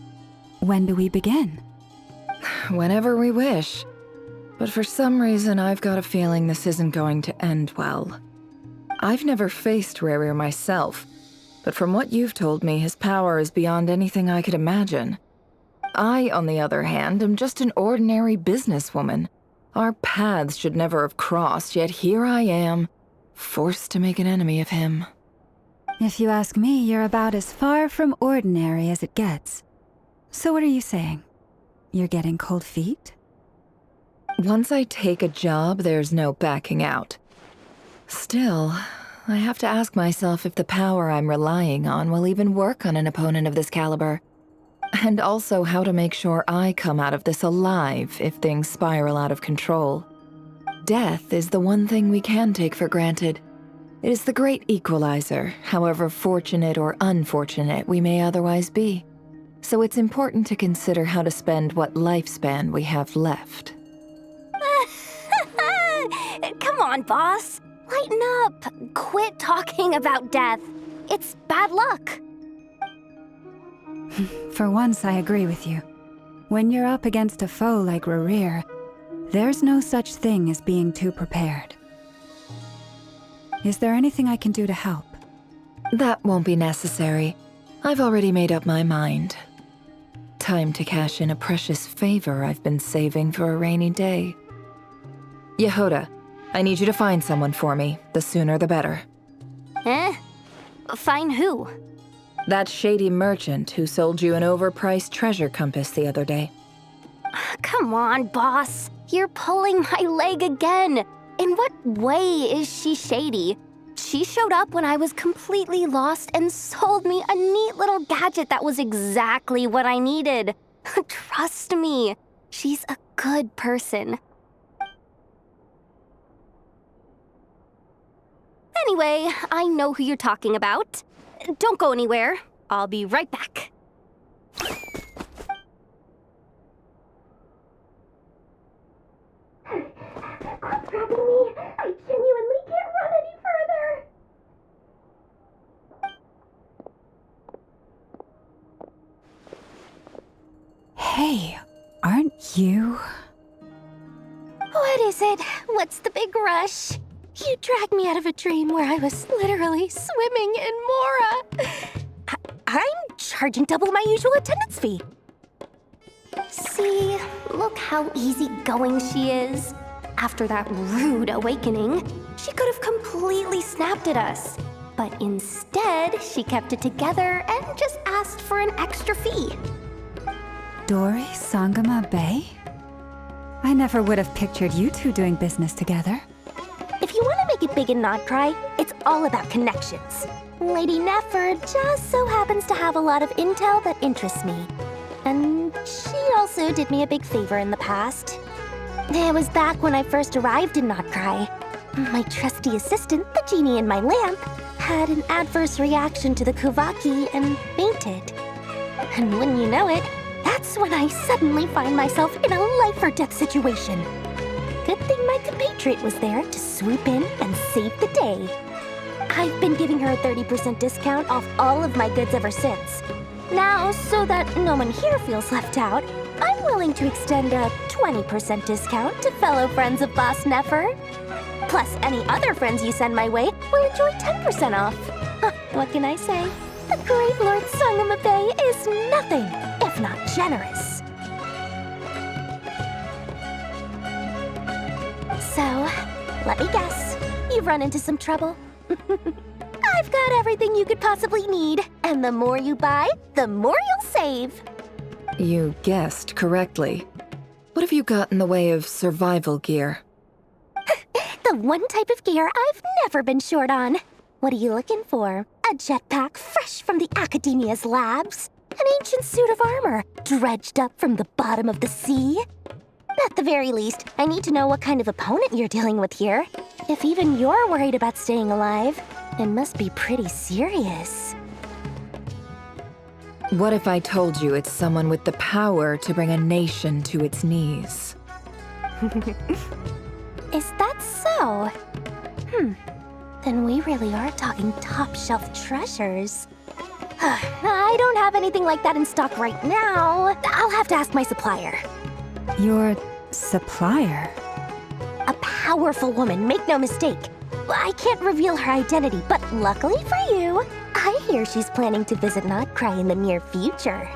Speaker 4: When do we begin?
Speaker 11: Whenever we wish. But for some reason, I've got a feeling this isn't going to end well. I've never faced Rarir myself, but from what you've told me, his power is beyond anything I could imagine. I, on the other hand, am just an ordinary businesswoman. Our paths should never have crossed, yet here I am, forced to make an enemy of him.
Speaker 4: If you ask me, you're about as far from ordinary as it gets. So what are you saying? You're getting cold feet?
Speaker 11: Once I take a job, there's no backing out. Still, I have to ask myself if the power I'm relying on will even work on an opponent of this caliber. And also how to make sure I come out of this alive if things spiral out of control. Death is the one thing we can take for granted. It is the great equalizer, however fortunate or unfortunate we may otherwise be. So it's important to consider how to spend what lifespan we have left.
Speaker 6: Come on, boss. Lighten up. Quit talking about death. It's bad luck.
Speaker 4: For once, I agree with you. When you're up against a foe like Rarir, there's no such thing as being too prepared. Is there anything I can do to help?
Speaker 11: That won't be necessary. I've already made up my mind. Time to cash in a precious favor I've been saving for a rainy day. Yehoda, I need you to find someone for me. The sooner the better.
Speaker 6: Find who?
Speaker 11: That shady merchant who sold you an overpriced treasure compass the other day.
Speaker 6: Come on, boss. You're pulling my leg again. In what way is she shady? She showed up when I was completely lost and sold me a neat little gadget that was exactly what I needed. Trust me, she's a good person. Anyway, I know who you're talking about. Don't go anywhere. I'll be right back. Quit grabbing me. I genuinely can't run any further.
Speaker 4: Hey, aren't you?
Speaker 6: What is it? What's the big rush? You dragged me out of a dream where I was literally swimming in Mora. I'm charging double my usual attendance fee. See, look how easygoing she is. After that rude awakening, she could have completely snapped at us. But instead, she kept it together and just asked for an extra fee.
Speaker 4: Dori Sangama Bay? I never would have pictured you two doing business together.
Speaker 6: If you want to make it big in Nodcry, it's all about connections. Lady Nefer just so happens to have a lot of intel that interests me. And she also did me a big favor in the past. It was back when I first arrived in Nodcry. My trusty assistant, the genie in my lamp, had an adverse reaction to the Kuvaki and fainted. And wouldn't you know it, that's when I suddenly find myself in a life-or-death situation. Good thing my compatriot was there to swoop in and save the day. I've been giving her a 30% discount off all of my goods ever since. Now, so that no one here feels left out, I'm willing to extend a 20% discount to fellow friends of Boss Nefer. Plus, any other friends you send my way will enjoy 10% off. What can I say? The great Lord Sangama Bay is nothing if not generous. So, let me guess. You've run into some trouble? I've got everything you could possibly need. And the more you buy, the more you'll save.
Speaker 11: You guessed correctly. What have you got in the way of survival gear?
Speaker 6: The one type of gear I've never been short on. What are you looking for? A jetpack fresh from the Academia's labs? An ancient suit of armor dredged up from the bottom of the sea? At the very least, I need to know what kind of opponent you're dealing with here. If even you're worried about staying alive, it must be pretty serious.
Speaker 11: What if I told you it's someone with the power to bring a nation to its knees?
Speaker 6: Is that so? Then we really are talking top-shelf treasures. I don't have anything like that in stock right now. I'll have to ask my supplier.
Speaker 4: Your supplier?
Speaker 6: A powerful woman, make no mistake. I can't reveal her identity, but luckily for you, I hear she's planning to visit Nodcry in the near future.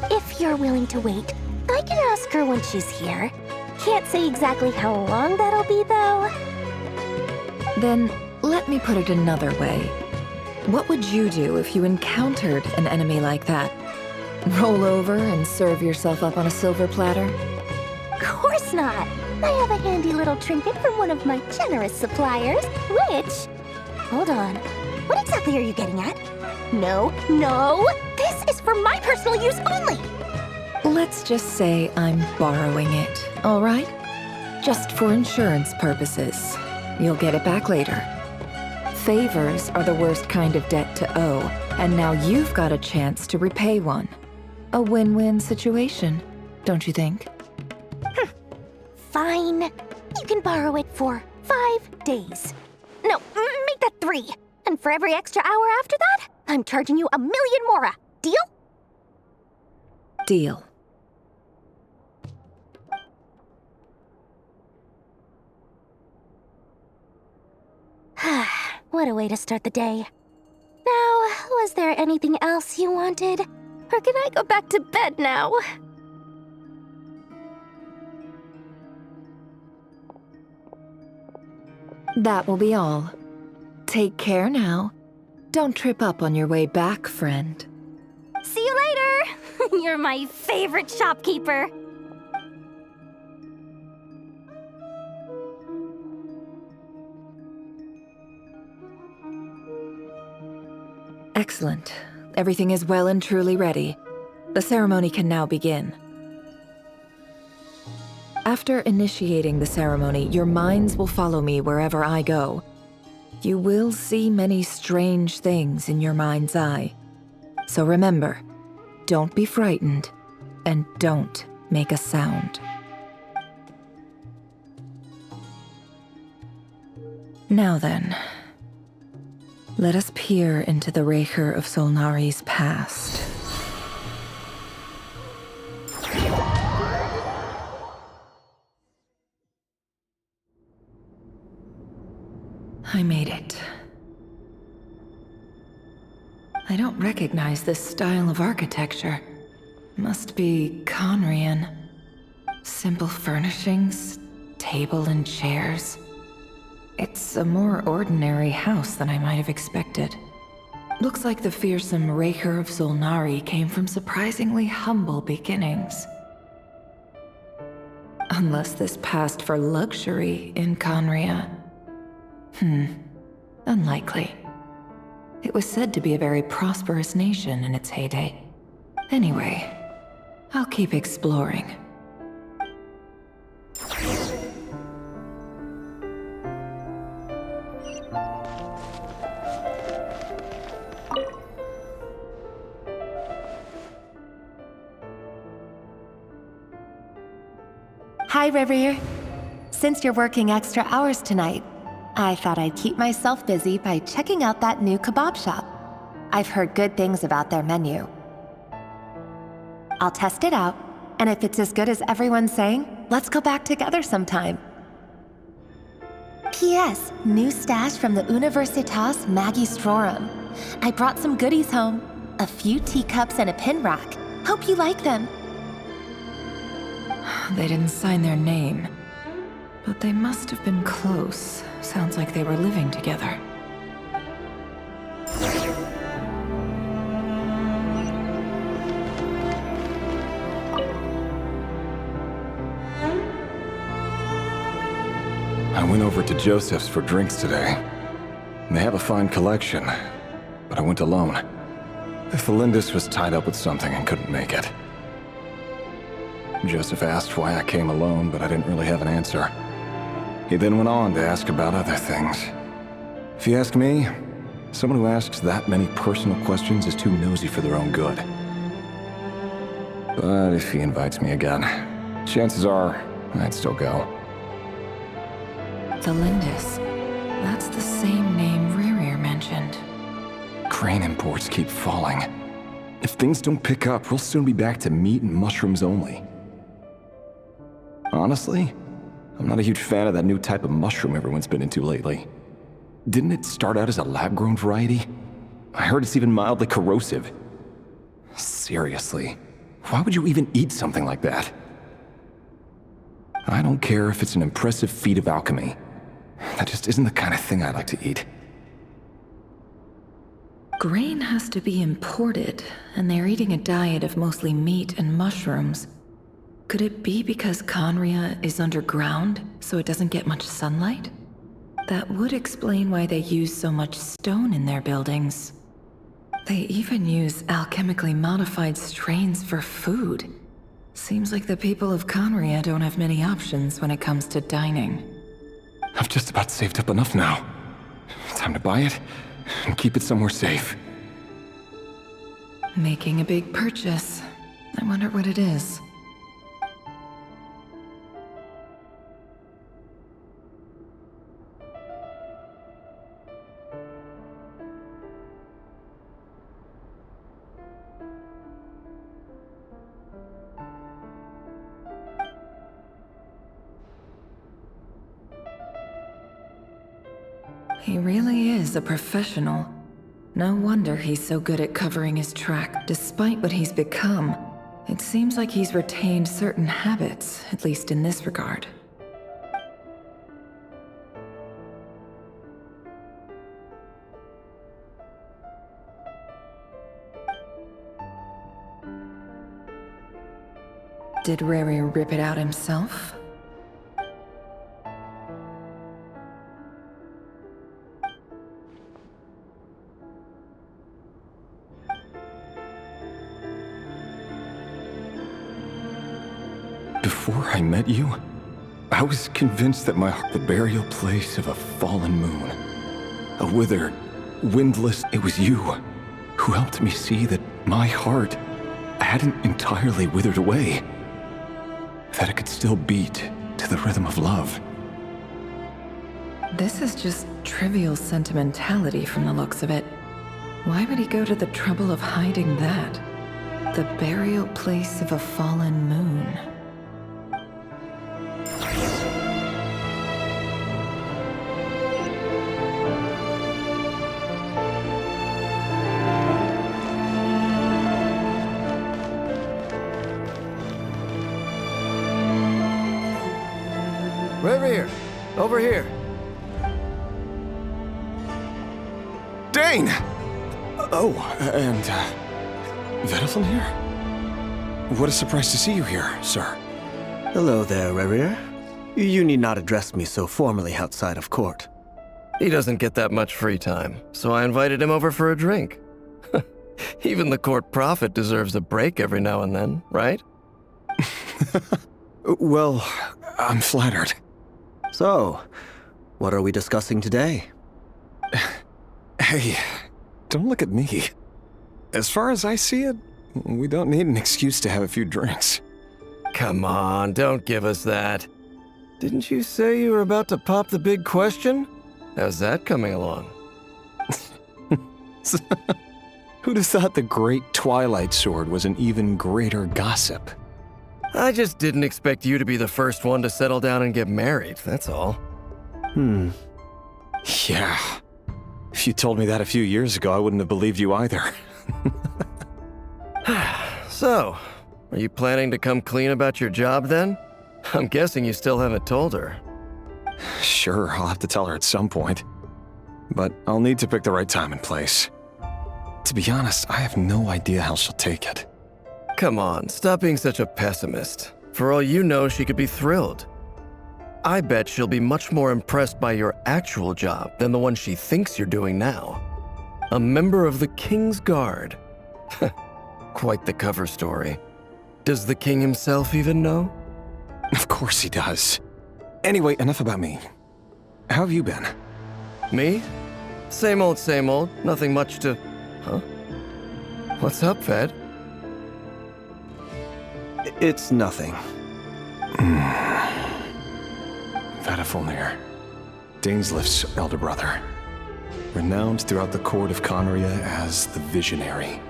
Speaker 6: If you're willing to wait, I can ask her when she's here. Can't say exactly how long that'll be, though.
Speaker 11: Then, let me put it another way. What would you do if you encountered an enemy like that? Roll over and serve yourself up on a silver platter?
Speaker 6: Of course not. I have a handy little trinket from one of my generous suppliers, which... Hold on. What exactly are you getting at? No, no! This is for my personal use only!
Speaker 11: Let's just say I'm borrowing it, all right? Just for insurance purposes. You'll get it back later. Favors are the worst kind of debt to owe, and now you've got a chance to repay one. A win-win situation, don't you think?
Speaker 6: Fine. You can borrow it for 5 days. No, make that 3. And for every extra hour after that, I'm charging you 1,000,000 mora. Deal?
Speaker 11: Deal.
Speaker 6: What a way to start the day. Now, was there anything else you wanted? Or can I go back to bed now?
Speaker 11: That will be all. Take care now. Don't trip up on your way back, friend.
Speaker 6: See you later! You're my favorite shopkeeper.
Speaker 11: Excellent. Everything is well and truly ready. The ceremony can now begin. After initiating the ceremony, your minds will follow me wherever I go. You will see many strange things in your mind's eye. So remember, don't be frightened, and don't make a sound. Now then, let us peer into the Raker of Solnari's past. I made it. I don't recognize this style of architecture. Must be Conrian. Simple furnishings, table and chairs. It's a more ordinary house than I might have expected. Looks like the fearsome Raker of Solnari came from surprisingly humble beginnings. Unless this passed for luxury in Conria. Unlikely. It was said to be a very prosperous nation in its heyday. Anyway, I'll keep exploring.
Speaker 16: Hi, Rivier. Since you're working extra hours tonight, I thought I'd keep myself busy by checking out that new kebab shop. I've heard good things about their menu. I'll test it out, and if it's as good as everyone's saying, let's go back together sometime. P.S. New stash from the Universitas Magistrorum. I brought some goodies home. A few teacups and a pin rack. Hope you like them.
Speaker 11: They didn't sign their name, but they must have been close. Sounds like they were living together.
Speaker 3: I went over to Joseph's for drinks today. They have a fine collection, but I went alone. Felindis was tied up with something and couldn't make it. Joseph asked why I came alone, but I didn't really have an answer. He then went on to ask about other things. If you ask me, someone who asks that many personal questions is too nosy for their own good. But if he invites me again, chances are I'd still go.
Speaker 11: Felindis. That's the same name Ririr mentioned.
Speaker 3: Crane imports keep falling. If things don't pick up, we'll soon be back to meat and mushrooms only. Honestly, I'm not a huge fan of that new type of mushroom everyone's been into lately. Didn't it start out as a lab-grown variety? I heard it's even mildly corrosive. Seriously, why would you even eat something like that? I don't care if it's an impressive feat of alchemy. That just isn't the kind of thing I like to eat.
Speaker 11: Grain has to be imported, and they're eating a diet of mostly meat and mushrooms. Could it be because Conria is underground, so it doesn't get much sunlight? That would explain why they use so much stone in their buildings. They even use alchemically modified strains for food. Seems like the people of Conria don't have many options when it comes to dining.
Speaker 3: I've just about saved up enough now. Time to buy it and keep it somewhere safe.
Speaker 11: Making a big purchase. I wonder what it is. He really is a professional. No wonder he's so good at covering his track. Despite what he's become, it seems like he's retained certain habits, at least in this regard. Did Rary rip it out himself?
Speaker 3: Before I met you, I was convinced that the burial place of a fallen moon. A withered, windless... It was you who helped me see that my heart hadn't entirely withered away. That it could still beat to the rhythm of love.
Speaker 11: This is just trivial sentimentality from the looks of it. Why would he go to the trouble of hiding that? The burial place of a fallen moon.
Speaker 17: over here.
Speaker 3: Dane! Oh, and, Vediflin here? What a surprise to see you here, sir.
Speaker 17: Hello there, Rerir. You need not address me so formally outside of court. He doesn't get that much free time, so I invited him over for a drink. Even the court prophet deserves a break every now and then, right?
Speaker 3: Well, I'm flattered.
Speaker 17: So, what are we discussing today?
Speaker 3: Hey, don't look at me. As far as I see it, we don't need an excuse to have a few drinks.
Speaker 17: Come on, don't give us that. Didn't you say you were about to pop the big question? How's that coming along?
Speaker 3: Who'd have thought the great Twilight Sword was an even greater gossip?
Speaker 17: I just didn't expect you to be the first one to settle down and get married, that's all.
Speaker 3: Yeah. If you told me that a few years ago, I wouldn't have believed you either.
Speaker 17: So, are you planning to come clean about your job then? I'm guessing you still haven't told her.
Speaker 3: Sure, I'll have to tell her at some point. But I'll need to pick the right time and place. To be honest, I have no idea how she'll take it.
Speaker 17: Come on, stop being such a pessimist. For all you know, she could be thrilled. I bet she'll be much more impressed by your actual job than the one she thinks you're doing now. A member of the King's Guard. Quite the cover story. Does the king himself even know?
Speaker 3: Of course he does. Anyway, enough about me. How have you been?
Speaker 17: Me? Same old, nothing much to... Huh? What's up, Ved?
Speaker 5: It's nothing.
Speaker 3: Vediflin, Dainsleif's elder brother. Renowned throughout the court of Conria as the Visionary,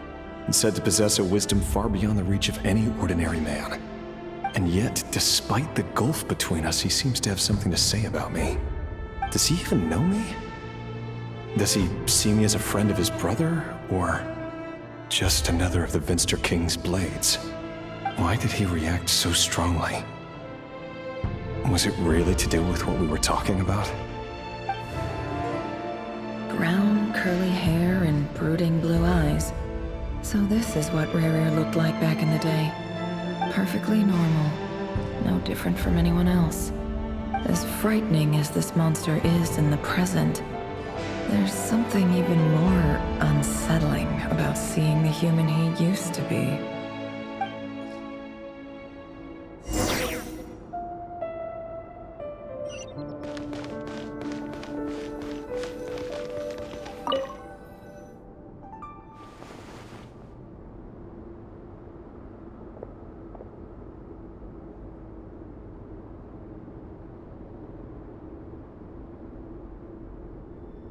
Speaker 3: and said to possess a wisdom far beyond the reach of any ordinary man. And yet, despite the gulf between us, he seems to have something to say about me. Does he even know me? Does he see me as a friend of his brother, or just another of the Vinster King's blades? Why did he react so strongly? Was it really to do with what we were talking about?
Speaker 11: Brown, curly hair and brooding blue eyes. So this is what Rerir looked like back in the day. Perfectly normal. No different from anyone else. As frightening as this monster is in the present, there's something even more unsettling about seeing the human he used to be.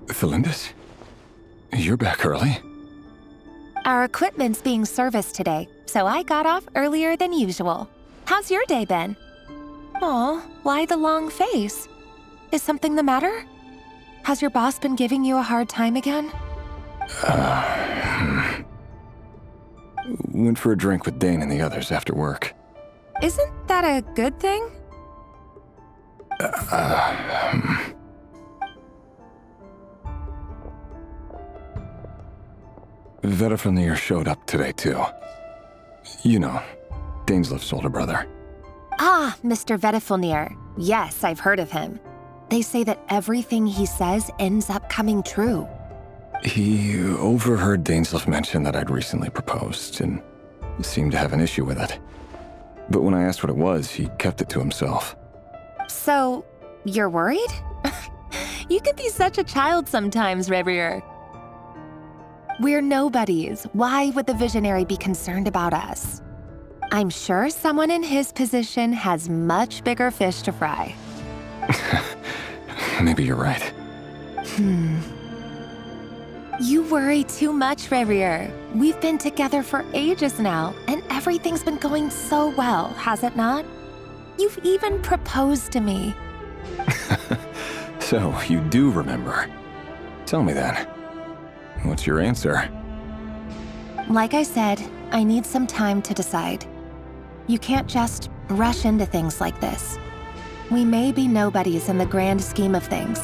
Speaker 3: Felindis? You're back early?
Speaker 16: Our equipment's being serviced today, so I got off earlier than usual. How's your day been? Aw, why the long face? Is something the matter? Has your boss been giving you a hard time again?
Speaker 3: Went for a drink with Dane and the others after work.
Speaker 16: Isn't that a good thing?
Speaker 3: Vediflin showed up today, too. You know, Dainsleif's older brother.
Speaker 16: Ah, Mr. Vediflin. Yes, I've heard of him. They say that everything he says ends up coming true.
Speaker 3: He overheard Dainsleif mention that I'd recently proposed, and seemed to have an issue with it. But when I asked what it was, he kept it to himself.
Speaker 16: So, you're worried? You could be such a child sometimes, Rerir. We're nobodies. Why would the Visionary be concerned about us? I'm sure someone in his position has much bigger fish to fry.
Speaker 3: Maybe you're right.
Speaker 16: You worry too much, Rerir. We've been together for ages now, and everything's been going so well, has it not? You've even proposed to me.
Speaker 3: So, you do remember. Tell me then. What's your answer?
Speaker 16: Like I said, I need some time to decide. You can't just rush into things like this. We may be nobodies in the grand scheme of things,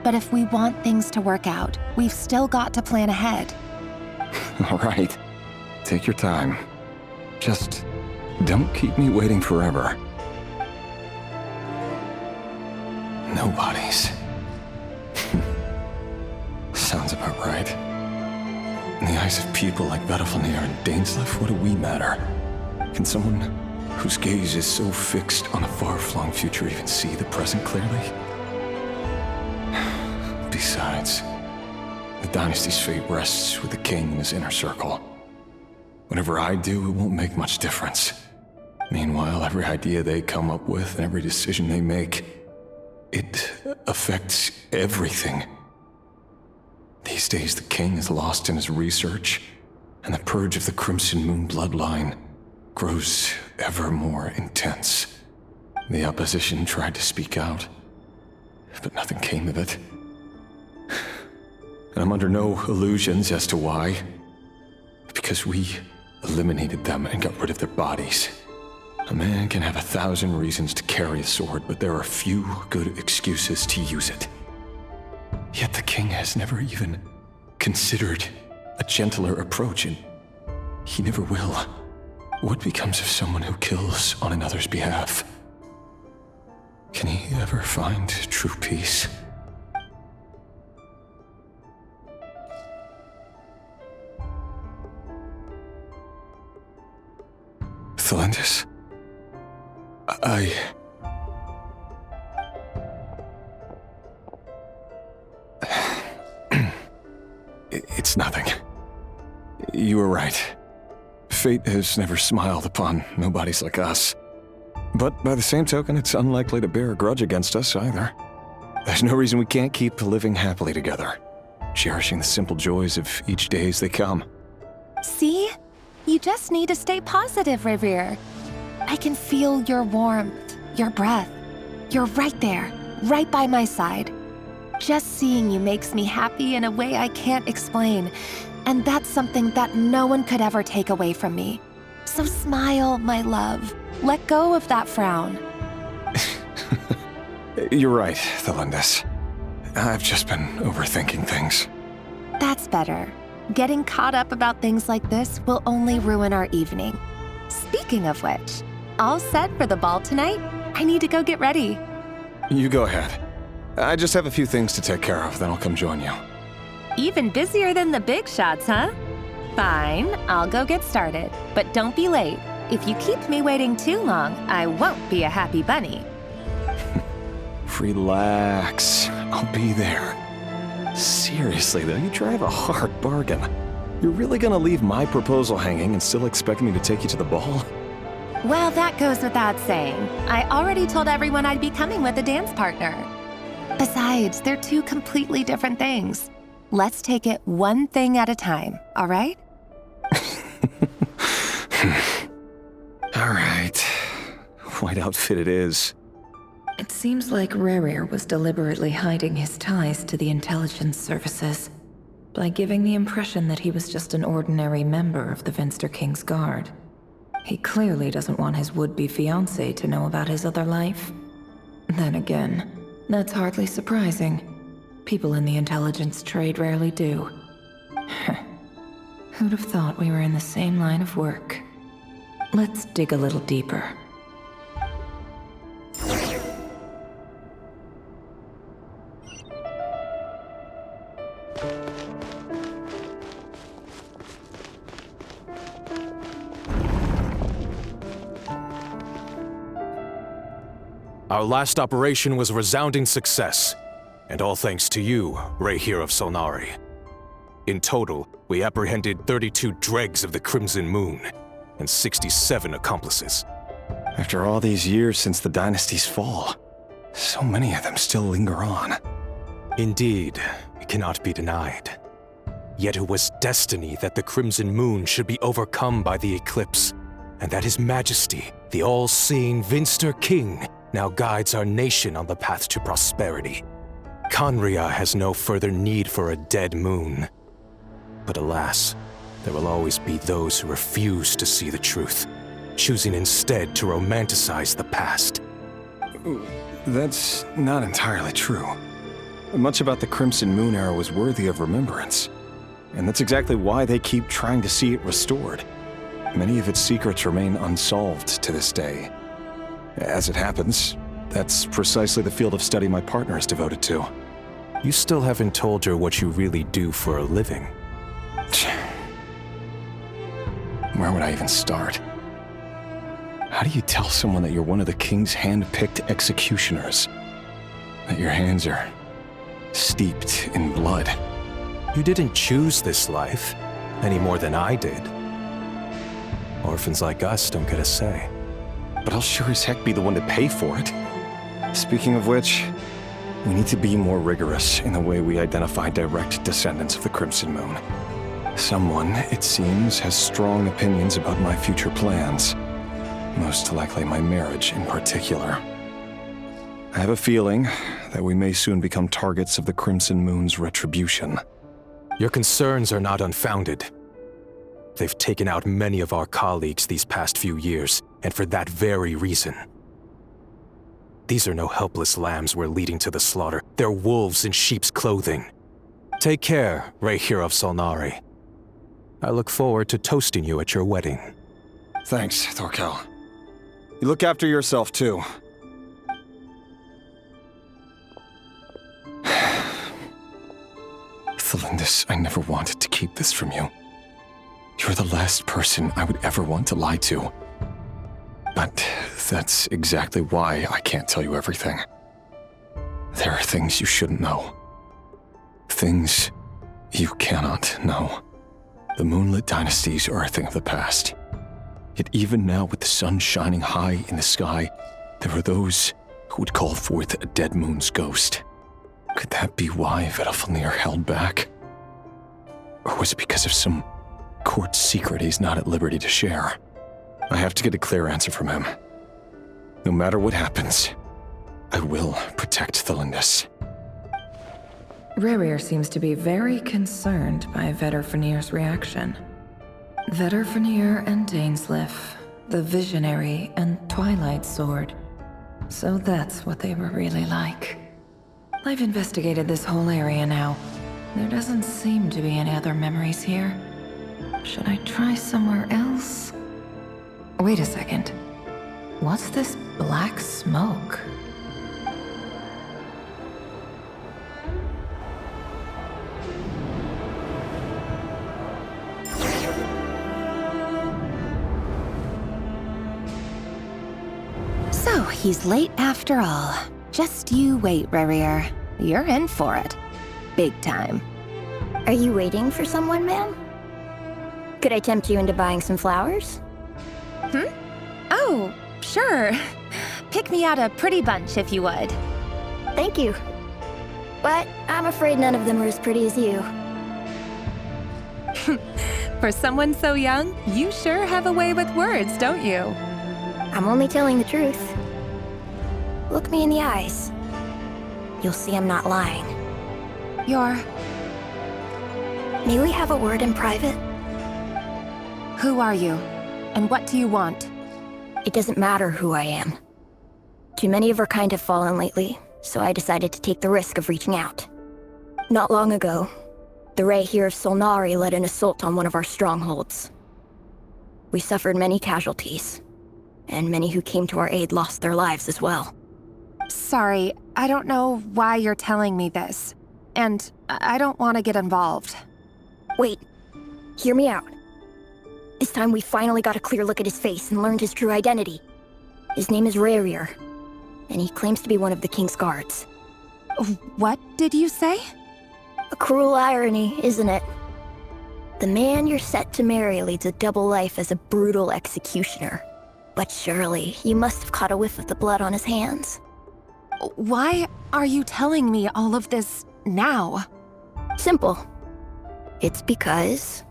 Speaker 16: but if we want things to work out, we've still got to plan ahead.
Speaker 3: All right. Take your time. Just don't keep me waiting forever. Nobodies. Sounds about right. In the eyes of people like Battlefalnir and Dainsleif, what do we matter? Can someone whose gaze is so fixed on a far-flung future even see the present clearly? Besides, the dynasty's fate rests with the king and his inner circle. Whatever I do, it won't make much difference. Meanwhile, every idea they come up with and every decision they make, it affects everything. These days, the king is lost in his research, and the purge of the Crimson Moon bloodline grows ever more intense. The opposition tried to speak out, but nothing came of it. And I'm under no illusions as to why. Because we eliminated them and got rid of their bodies. A man can have 1,000 reasons to carry a sword, but there are few good excuses to use it. Yet the king has never even considered a gentler approach, and he never will. What becomes of someone who kills on another's behalf? Can he ever find true peace? Thalendis? It's nothing. You were right. Fate has never smiled upon nobodies like us. But by the same token, it's unlikely to bear a grudge against us either. There's no reason we can't keep living happily together, cherishing the simple joys of each day as they come.
Speaker 16: See? You just need to stay positive, Revere. I can feel your warmth, your breath. You're right there, right by my side. Just seeing you makes me happy in a way I can't explain, and that's something that no one could ever take away from me. So smile, my love. Let go of that frown.
Speaker 3: You're right, Thalendis. I've just been overthinking things.
Speaker 16: That's better. Getting caught up about things like this will only ruin our evening. Speaking of which, all set for the ball tonight? I need to go get ready.
Speaker 3: You go ahead. I just have a few things to take care of, then I'll come join you.
Speaker 16: Even busier than the big shots, huh? Fine, I'll go get started. But don't be late. If you keep me waiting too long, I won't be a happy bunny.
Speaker 3: Relax. I'll be there. Seriously, though, you drive a hard bargain. You're really gonna leave my proposal hanging and still expect me to take you to the ball?
Speaker 16: Well, that goes without saying. I already told everyone I'd be coming with a dance partner. Besides, they're two completely different things. Let's take it one thing at a time, all right?
Speaker 3: All right. White outfit it is.
Speaker 11: It seems like Rerir was deliberately hiding his ties to the intelligence services by giving the impression that he was just an ordinary member of the Venster King's Guard. He clearly doesn't want his would-be fiancée to know about his other life. Then again, that's hardly surprising. People in the intelligence trade rarely do. Who'd have thought we were in the same line of work? Let's dig a little deeper.
Speaker 2: Our last operation was a resounding success, and all thanks to you, Rahere of Solnari. In total, we apprehended 32 dregs of the Crimson Moon, and 67 accomplices.
Speaker 3: After all these years since the dynasty's fall, so many of them still linger on.
Speaker 2: Indeed, it cannot be denied. Yet it was destiny that the Crimson Moon should be overcome by the eclipse, and that His Majesty, the all-seeing Venster King, now guides our nation on the path to prosperity. Khaenri'ah has no further need for a dead moon. But alas, there will always be those who refuse to see the truth, choosing instead to romanticize the past.
Speaker 3: That's not entirely true. Much about the Crimson Moon era was worthy of remembrance. And that's exactly why they keep trying to see it restored. Many of its secrets remain unsolved to this day. As it happens, that's precisely the field of study my partner is devoted to.
Speaker 2: You still haven't told her what you really do for a living.
Speaker 3: Where would I even start? How do you tell someone that you're one of the king's hand-picked executioners? That your hands are steeped in blood?
Speaker 2: You didn't choose this life, any more than I did. Orphans like us don't get a say.
Speaker 3: But I'll sure as heck be the one to pay for it. Speaking of which, we need to be more rigorous in the way we identify direct descendants of the Crimson Moon. Someone, it seems, has strong opinions about my future plans. Most likely my marriage in particular. I have a feeling that we may soon become targets of the Crimson Moon's retribution.
Speaker 2: Your concerns are not unfounded. They've taken out many of our colleagues these past few years, and for that very reason. These are no helpless lambs we're leading to the slaughter. They're wolves in sheep's clothing. Take care, Rehir of Solnari. I look forward to toasting you at your wedding.
Speaker 3: Thanks, Thorkel. You look after yourself, too. Thelindis, I never wanted to keep this from you. You're the last person I would ever want to lie to. But that's exactly why I can't tell you everything. There are things you shouldn't know. Things you cannot know. The Moonlit dynasties are a thing of the past. Yet even now, with the sun shining high in the sky, there are those who would call forth a dead moon's ghost. Could that be why Vedalfnir held back? Or was it because of some court secret he's not at liberty to share? I have to get a clear answer from him. No matter what happens, I will protect Thelindis.
Speaker 11: Rehir seems to be very concerned by Vedalfnir's reaction. Vedalfnir and Dainsleif, the Visionary and Twilight Sword. So that's what they were really like. I've investigated this whole area now. There doesn't seem to be any other memories here. Should I try somewhere else? Wait a second. What's this black smoke?
Speaker 16: So, he's late after all. Just you wait, Rehir. You're in for it. Big time.
Speaker 7: Are you waiting for someone, ma'am? Could I tempt you into buying some flowers?
Speaker 16: Oh, sure. Pick me out a pretty bunch if you would.
Speaker 7: Thank you. But I'm afraid none of them are as pretty as you.
Speaker 16: For someone so young, you sure have a way with words, don't you?
Speaker 7: I'm only telling the truth. Look me in the eyes. You'll see I'm not lying. May we have a word in private?
Speaker 16: Who are you? And what do you want?
Speaker 7: It doesn't matter who I am. Too many of our kind have fallen lately, so I decided to take the risk of reaching out. Not long ago, the Rehir of Solnari led an assault on one of our strongholds. We suffered many casualties, and many who came to our aid lost their lives as well.
Speaker 16: Sorry, I don't know why you're telling me this. And I don't want to get involved.
Speaker 7: Wait, hear me out. This time we finally got a clear look at his face and learned his true identity. His name is Rehir, and he claims to be one of the King's guards.
Speaker 16: What did you say?
Speaker 7: A cruel irony, isn't it? The man you're set to marry leads a double life as a brutal executioner. But surely, you must have caught a whiff of the blood on his hands.
Speaker 16: Why are you telling me all of this now?
Speaker 7: Simple. It's because...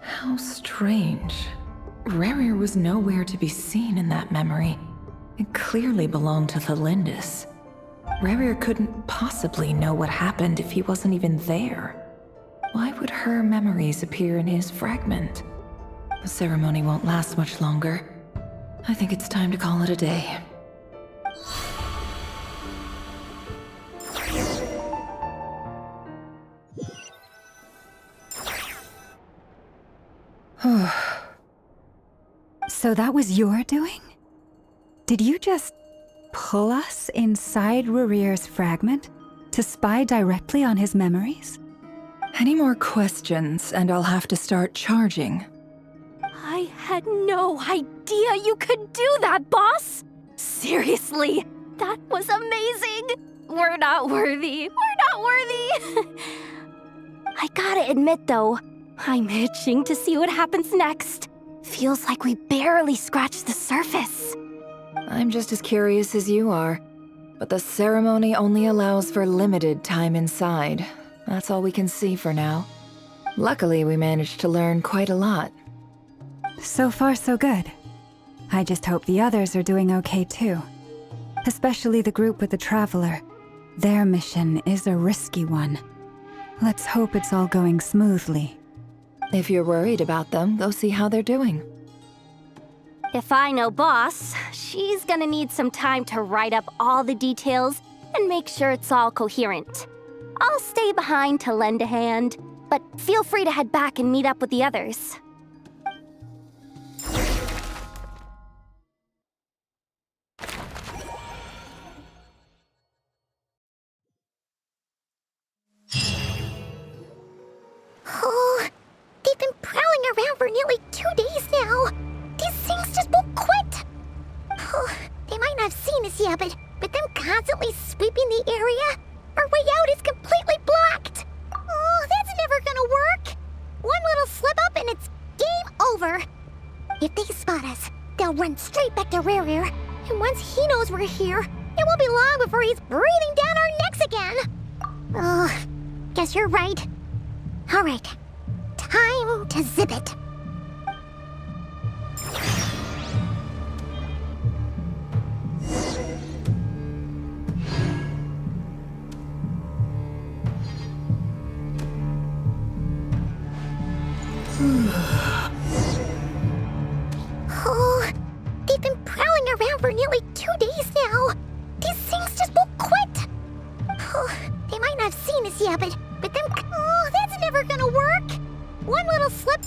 Speaker 11: How strange. Rehir was nowhere to be seen in that memory. It clearly belonged to Thelindis. Rehir couldn't possibly know what happened if he wasn't even there. Why would her memories appear in his fragment? The ceremony won't last much longer. I think it's time to call it a day.
Speaker 4: So that was your doing? Did you just pull us inside Rurir's fragment to spy directly on his memories?
Speaker 11: Any more questions, and I'll have to start charging.
Speaker 6: I had no idea you could do that, boss! Seriously, that was amazing! We're not worthy. We're not worthy! I gotta admit, though, I'm itching to see what happens next. Feels like we barely scratched the surface.
Speaker 11: I'm just as curious as you are, but the ceremony only allows for limited time inside. That's all we can see for now. Luckily, we managed to learn quite a lot.
Speaker 4: So far, so good. I just hope the others are doing okay too. Especially the group with the Traveler. Their mission is a risky one. Let's hope it's all going smoothly.
Speaker 11: If you're worried about them, go see how they're doing.
Speaker 6: If I know Boss, she's gonna need some time to write up all the details and make sure it's all coherent. I'll stay behind to lend a hand, but feel free to head back and meet up with the others.
Speaker 1: Oh, they've been prowling around for nearly 2 days now. These things just won't quit. Oh, they might not have seen us yet, but them constantly sweeping the area, our way out is completely blocked. Oh, that's never gonna work. One little slip up and it's game over. If they spot us, they'll run straight back to Rerir. And once he knows we're here, it won't be long before he's breathing down our necks again. Oh, guess you're right. All right, time to zip it. Oh, they've been prowling around for nearly 2 days now. These things just won't quit. Oh, they might not have seen us yet, but them... Oh, that's never gonna work. One little slip...